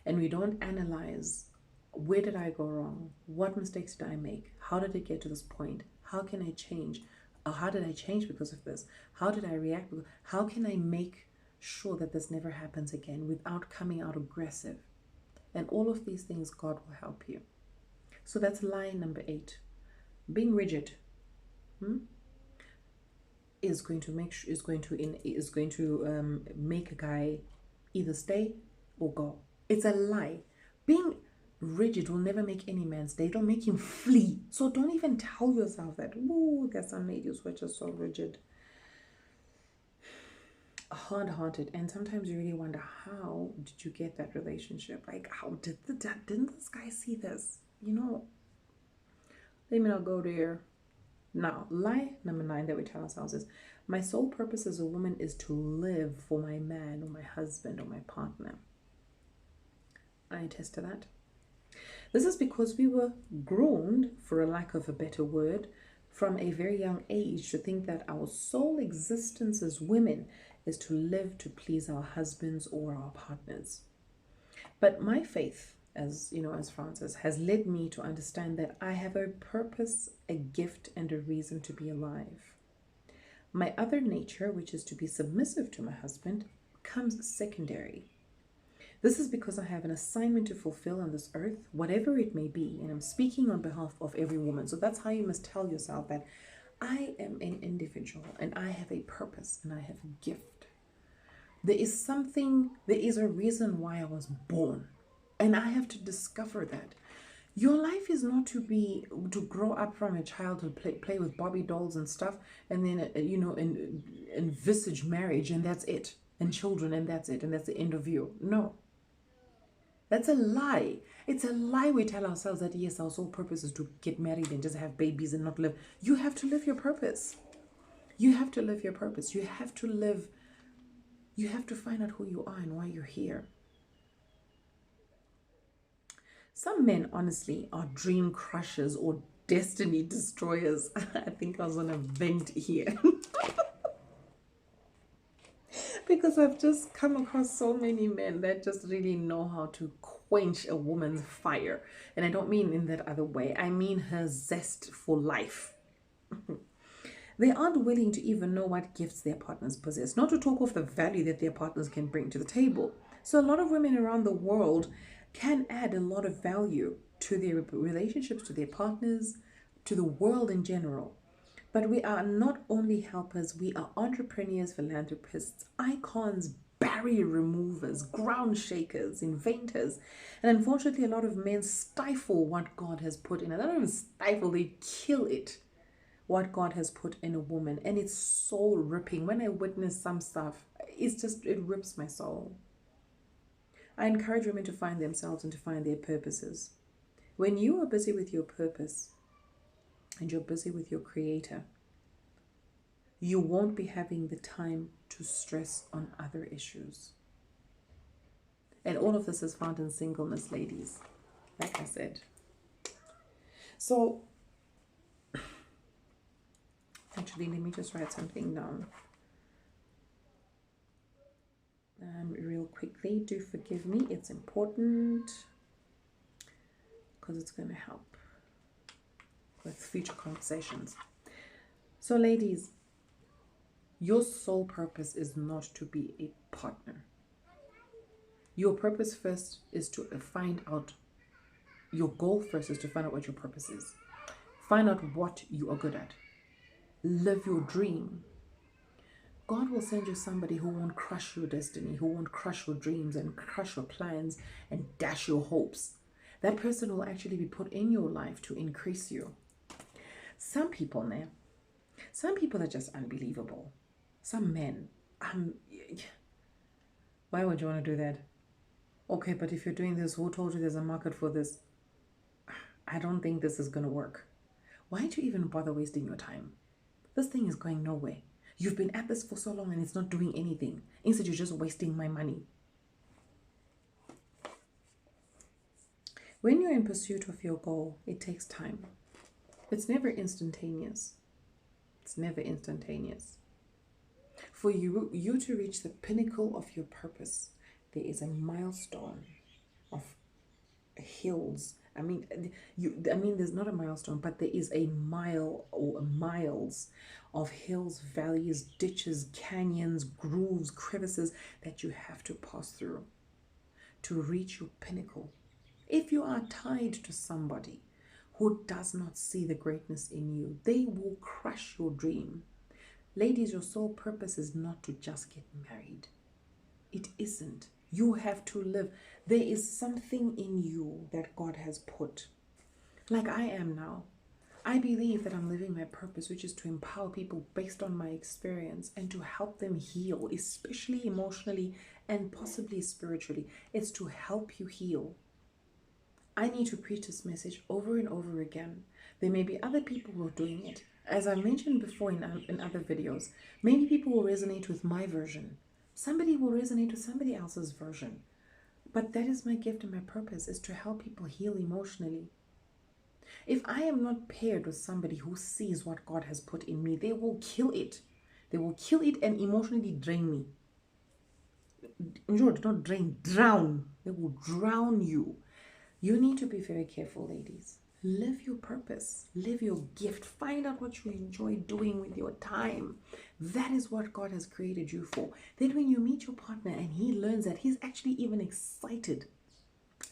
And we don't analyze, where did I go wrong? What mistakes did I make? How did it get to this point? How can I change? Or how did I change because of this? How did I react? How can I make sure that this never happens again without coming out aggressive? And all of these things, God will help you. So that's lie number 8. Being rigid is going to make a guy either stay or go. It's a lie. Being rigid will never make any man stay. It'll make him flee. So don't even tell yourself that, ooh, there's some ladies who are just so rigid, hard-hearted, and sometimes you really wonder, how did you get that relationship? Like, how didn't this guy see this? You know, let me not go there. Now, lie number 9 that we tell ourselves is, my sole purpose as a woman is to live for my man or my husband or my partner. I attest to that. This is because we were groomed, for a lack of a better word, from a very young age to think that our sole existence as women is to live to please our husbands or our partners. But my faith, as you know, as Frances, has led me to understand that I have a purpose, a gift, and a reason to be alive. My other nature, which is to be submissive to my husband, comes secondary. This is because I have an assignment to fulfill on this earth, whatever it may be, and I'm speaking on behalf of every woman. So that's how you must tell yourself that I am an individual and I have a purpose and I have a gift. There is a reason why I was born, and I have to discover that. Your life is not to grow up from a childhood, play with Barbie dolls and stuff, and then envisage marriage and that's it, and children and that's it, and that's the end of you. No, that's a lie. It's a lie. We tell ourselves that yes, our sole purpose is to get married and just have babies and not live. You have to live your purpose. You have to live your purpose. You have to live. You have to find out who you are and why you're here. Some men, honestly, are dream crushers or destiny destroyers. I think I was on a vent here. Because I've just come across so many men that just really know how to quench a woman's fire. And I don't mean in that other way. I mean her zest for life. They aren't willing to even know what gifts their partners possess, not to talk of the value that their partners can bring to the table. So a lot of women around the world can add a lot of value to their relationships, to their partners, to the world in general. But we are not only helpers, we are entrepreneurs, philanthropists, icons, barrier removers, ground shakers, inventors. And unfortunately, a lot of men stifle what God has put in. I don't even stifle, they kill it. What God has put in a woman, and it's soul ripping. When I witness some stuff, it rips my soul. I encourage women to find themselves and to find their purposes. When you are busy with your purpose and you're busy with your creator, you won't be having the time to stress on other issues. And all of this is found in singleness, ladies, like I said. So actually, let me just write something down real quickly. Do forgive me. It's important because it's going to help with future conversations. So, ladies, your sole purpose is not to be a partner. Your purpose first is to find out, your goal first is to find out what your purpose is. Find out what you are good at. Live your dream. God will send you somebody who won't crush your destiny, who won't crush your dreams and crush your plans and dash your hopes. That person will actually be put in your life to increase you. Some people are just unbelievable. Some men, why would you want to do that? Okay, but if you're doing this, who told you there's a market for this? I don't think this is going to work. Why do you even bother wasting your time? This thing is going nowhere. You've been at this for so long and it's not doing anything. Instead, you're just wasting my money. When you're in pursuit of your goal, it takes time. It's never instantaneous. It's never instantaneous. For you to reach the pinnacle of your purpose, there is a milestone of hills. There's not a milestone, but there is a mile or miles of hills, valleys, ditches, canyons, grooves, crevices that you have to pass through to reach your pinnacle. If you are tied to somebody who does not see the greatness in you, they will crush your dream. Ladies, your sole purpose is not to just get married. It isn't. You have to live. There is something in you that God has put. Like I am now. I believe that I'm living my purpose, which is to empower people based on my experience and to help them heal, especially emotionally and possibly spiritually. It's to help you heal. I need to preach this message over and over again. There may be other people who are doing it. As I mentioned before in other videos, maybe people will resonate with my version. Somebody will resonate with somebody else's version. But that is my gift and my purpose, is to help people heal emotionally. If I am not paired with somebody who sees what God has put in me, they will kill it. They will kill it and emotionally drain me. Not drain, drown. They will drown you. You need to be very careful, ladies. Live your purpose. Live your gift. Find out what you enjoy doing with your time. That is what God has created you for. Then when you meet your partner and he learns that, he's actually even excited,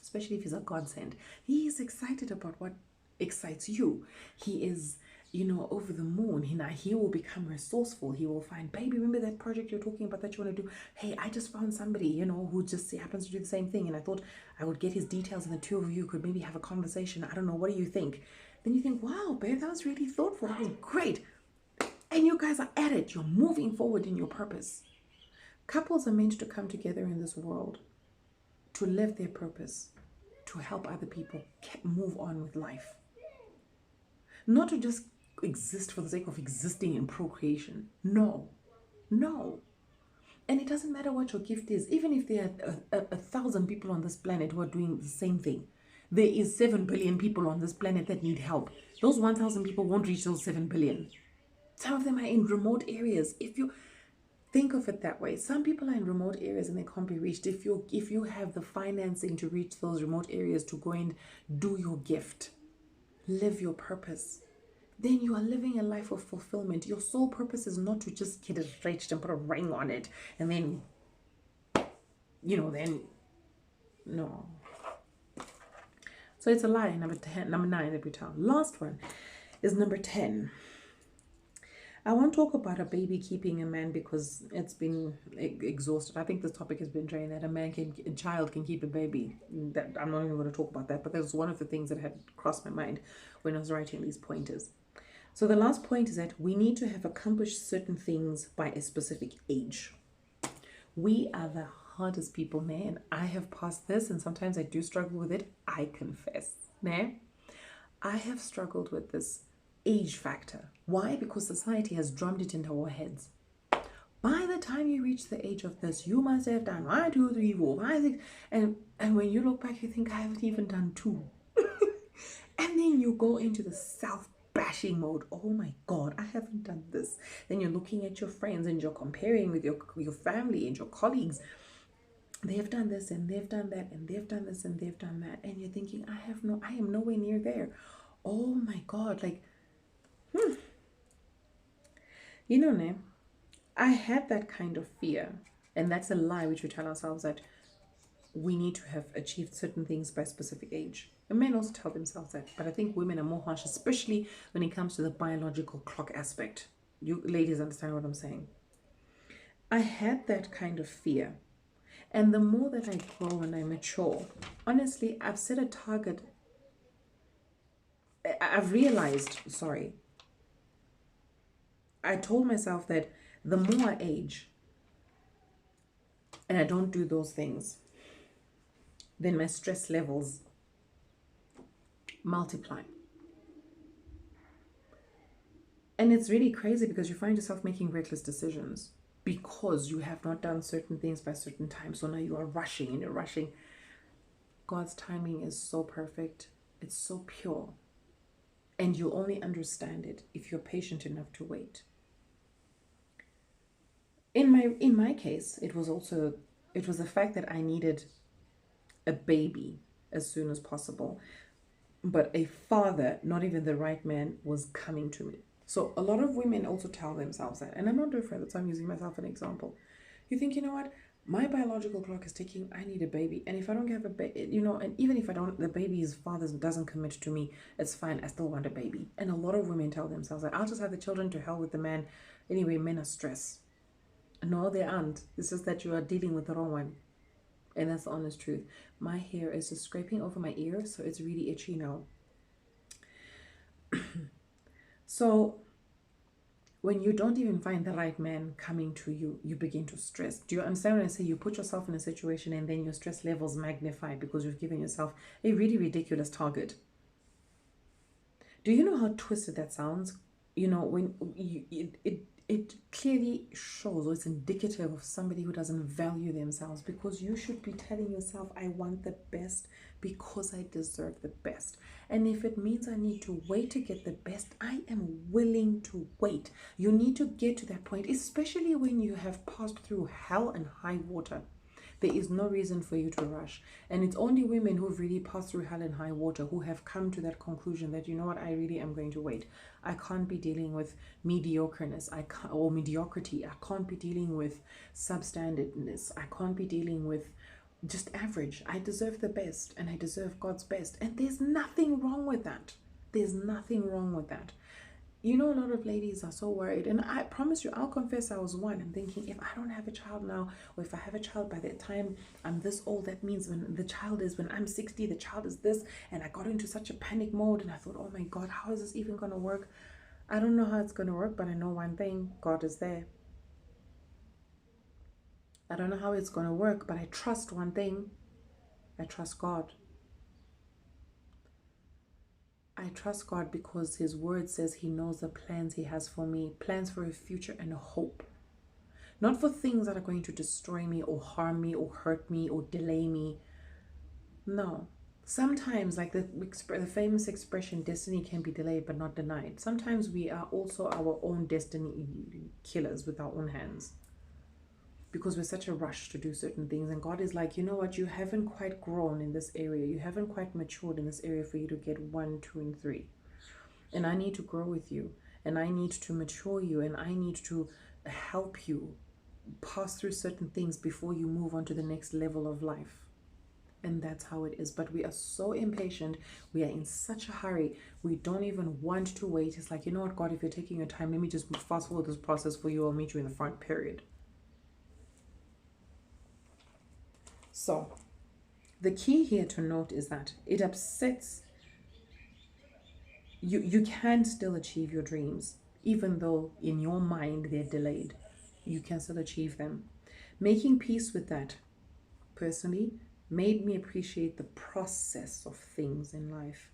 especially if he's a godsend. He is excited about what excites you. He is over the moon. He will become resourceful. He will find, baby, remember that project you're talking about that you want to do? Hey, I just found somebody, who just happens to do the same thing. And I thought I would get his details and the two of you could maybe have a conversation. I don't know. What do you think? Then you think, wow, babe, that was really thoughtful. That was great. And you guys are at it. You're moving forward in your purpose. Couples are meant to come together in this world to live their purpose, to help other people move on with life. Not to just exist for the sake of existing in procreation. No. And it doesn't matter what your gift is. Even if there are 1,000 people on this planet who are doing the same thing, there is 7 billion people on this planet that need help. Those 1,000 people won't reach those 7 billion. Some of them are in remote areas. If you think of it that way, some people are in remote areas and they can't be reached. If you have the financing to reach those remote areas, to go and do your gift, live your purpose, then you are living a life of fulfillment. Your sole purpose is not to just get it stretched and put a ring on it and then, no. So it's a lie. Number 9 that we tell. Last one is number 10. I won't talk about a baby keeping a man because it's been exhausted. I think this topic has been drained, that a child can keep a baby. That I'm not even going to talk about that, but that was one of the things that had crossed my mind when I was writing these pointers. So the last point is that we need to have accomplished certain things by a specific age. We are the hardest people, man. I have passed this and sometimes I do struggle with it. I confess, man. I have struggled with this age factor. Why? Because society has drummed it into our heads. By the time you reach the age of this, you must have done 1, 2, 3, 4, 5, 6, and when you look back, you think, I haven't even done 2. And then you go into the self-bashing mode. Oh my God, I haven't done this. Then you're looking at your friends and you're comparing with your family and your colleagues. They've done this and they've done that and they've done this and they've done that. And you're thinking, I am nowhere near there. Oh my God, I had that kind of fear, and that's a lie which we tell ourselves, that we need to have achieved certain things by a specific age. And men also tell themselves that, but I think women are more harsh, especially when it comes to the biological clock aspect. You ladies understand what I'm saying. I had that kind of fear, and the more that I grow and I mature, honestly, I've set a target. I've realized, I told myself that the more I age and I don't do those things, then my stress levels multiply. And it's really crazy because you find yourself making reckless decisions because you have not done certain things by certain times. So now you are rushing and you're rushing. God's timing is so perfect. It's so pure. And you'll only understand it if you're patient enough to wait. In my case, it was the fact that I needed a baby as soon as possible, but a father, not even the right man, was coming to me. So a lot of women also tell themselves that, and I'm not different. That's why I'm using myself as an example. You think, you know what? My biological clock is ticking. I need a baby, and if I don't have a baby, and even if I don't, the baby's father doesn't commit to me, it's fine. I still want a baby. And a lot of women tell themselves that I'll just have the children, to hell with the man. Anyway, men are stressed. No, they aren't. It's just that you are dealing with the wrong one. And that's the honest truth. My hair is just scraping over my ear, so it's really itchy now. So when you don't even find the right man coming to you, you begin to stress. Do you understand when I say you put yourself in a situation and then your stress levels magnify because you've given yourself a really ridiculous target? Do you know how twisted that sounds? When it clearly shows, or it's indicative of somebody who doesn't value themselves, because you should be telling yourself, I want the best because I deserve the best. And if it means I need to wait to get the best, I am willing to wait. You need to get to that point, especially when you have passed through hell and high water. There is no reason for you to rush. And it's only women who've really passed through hell and high water who have come to that conclusion that, you know what, I really am going to wait. I can't be dealing with mediocreness or mediocrity. I can't be dealing with substandardness. I can't be dealing with just average. I deserve the best, and I deserve God's best. And there's nothing wrong with that. There's nothing wrong with that. You know, a lot of ladies are so worried, and I promise you, I'll confess I was one. I'm thinking, if I don't have a child now, or if I have a child by the time I'm this old, that means when I'm 60, the child is this. And I got into such a panic mode, and I thought, oh my God, how is this even going to work? I don't know how it's going to work, but I know one thing: God is there. I don't know how it's going to work, but I trust one thing: I trust God. I trust God because His word says He knows the plans He has for me, plans for a future and a hope. Not for things that are going to destroy me or harm me or hurt me or delay me. No. Sometimes, like the famous expression, destiny can be delayed but not denied. Sometimes we are also our own destiny killers with our own hands, because we're such a rush to do certain things. And God is like, you know what? You haven't quite grown in this area. You haven't quite matured in this area for you to get 1, 2, and 3. And I need to grow with you. And I need to mature you. And I need to help you pass through certain things before you move on to the next level of life. And that's how it is. But we are so impatient. We are in such a hurry. We don't even want to wait. It's like, you know what, God, if you're taking your time, let me just fast forward this process for you. I'll meet you in the front, period. So the key here to note is that it upsets you. You can still achieve your dreams, even though in your mind they're delayed. You can still achieve them. Making peace with that, personally, made me appreciate the process of things in life.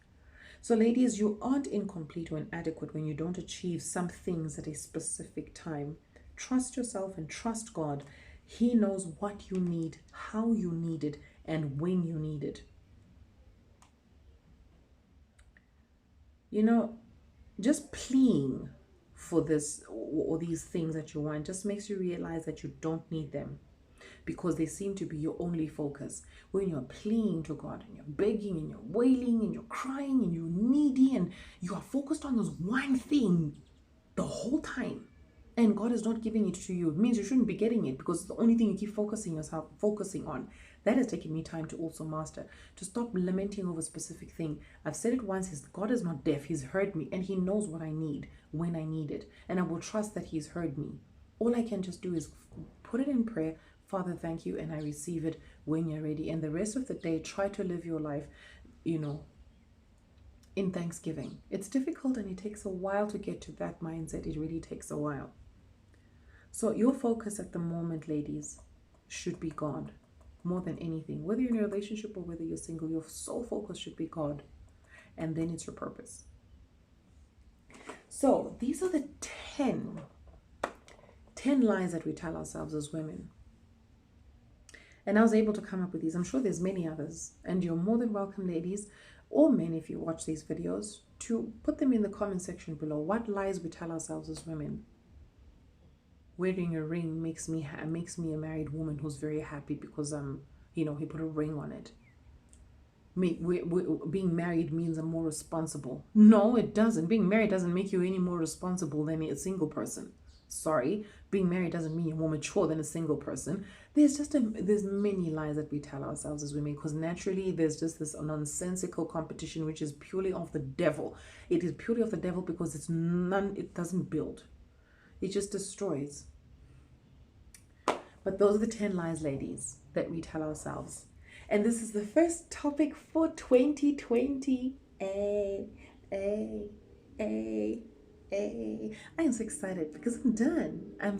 So ladies, you aren't incomplete or inadequate when you don't achieve some things at a specific time. Trust yourself and trust God. He knows what you need, how you need it, and when you need it. You know, just pleading for this or these things that you want just makes you realize that you don't need them, because they seem to be your only focus. When you're pleading to God and you're begging and you're wailing and you're crying and you're needy and you are focused on this one thing the whole time, and God is not giving it to you, it means you shouldn't be getting it, because it's the only thing you keep focusing on. That has taken me time to also master, to stop lamenting over a specific thing. I've said it once, God is not deaf. He's heard me and He knows what I need when I need it, and I will trust that He's heard me. All I can just do is put it in prayer. Father, thank you, and I receive it when you're ready. And the rest of the day, try to live your life, in thanksgiving. It's difficult and it takes a while to get to that mindset. It really takes a while. So your focus at the moment, ladies, should be God more than anything. Whether you're in a relationship or whether you're single, your sole focus should be God. And then it's your purpose. So these are the 10 lies that we tell ourselves as women. And I was able to come up with these. I'm sure there's many others. And you're more than welcome, ladies, or men, if you watch these videos, to put them in the comment section below. What lies we tell ourselves as women? Wearing a ring makes me a married woman who's very happy because he put a ring on it. Being married means I'm more responsible. No, it doesn't. Being married doesn't make you any more responsible than a single person. Sorry, being married doesn't mean you're more mature than a single person. There's many lies that we tell ourselves as women, because naturally there's just this nonsensical competition which is purely of the devil. It is purely of the devil because it doesn't build. It just destroys. But those are the 10 lies, ladies, that we tell ourselves. And this is the first topic for 2020. I am so excited because I'm done. Now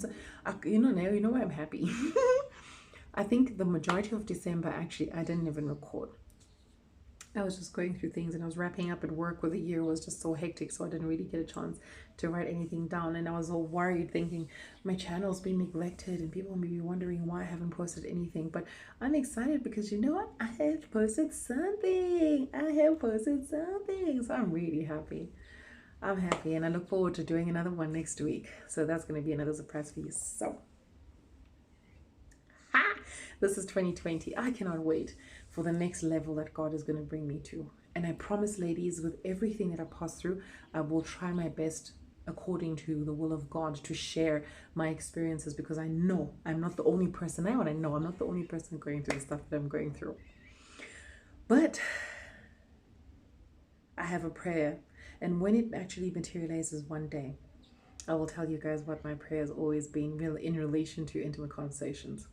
why I'm happy. I think the majority of December, actually, I didn't even record. I was just going through things and I was wrapping up at work, where the year was just so hectic, so I didn't really get a chance to write anything down. And I was all worried, thinking my channel's been neglected and people may be wondering why I haven't posted anything. But I'm excited because you know what? I have posted something. So I'm really happy. I'm happy, and I look forward to doing another one next week. So that's going to be another surprise for you. So this is 2020. I cannot wait for the next level that God is going to bring me to. And I promise, ladies, with everything that I pass through, I will try my best according to the will of God to share my experiences, because I know I'm not the only person. I know I'm not the only person going through the stuff that I'm going through. But I have a prayer, And when it actually materializes one day, I will tell you guys what my prayer has always been in relation to intimate conversations.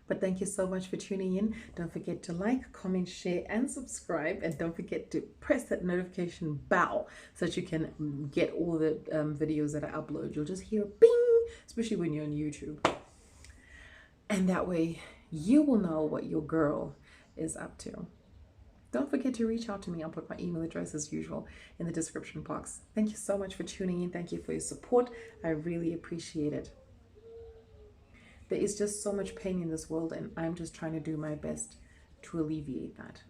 But thank you so much for tuning in. Don't forget to like, comment, share, and subscribe. And don't forget to press that notification bell so that you can get all the videos that I upload. You'll just hear bing, especially when you're on YouTube. And that way you will know what your girl is up to. Don't forget to reach out to me. I'll put my email address as usual in the description box. Thank you so much for tuning in. Thank you for your support. I really appreciate it. There is just so much pain in this world, and I'm just trying to do my best to alleviate that.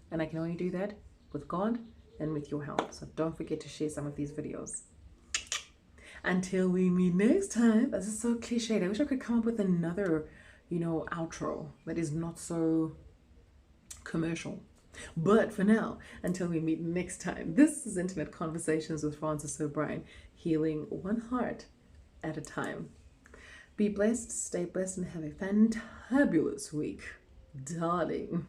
And I can only do that with God and with your help. So don't forget to share some of these videos. Until we meet next time. This is so cliched. I wish I could come up with another, outro that is not so commercial. But for now, until we meet next time, this is Intimate Conversations with Frances O'Brien, healing one heart at a time. Be blessed, stay blessed, and have a fantabulous week, darling.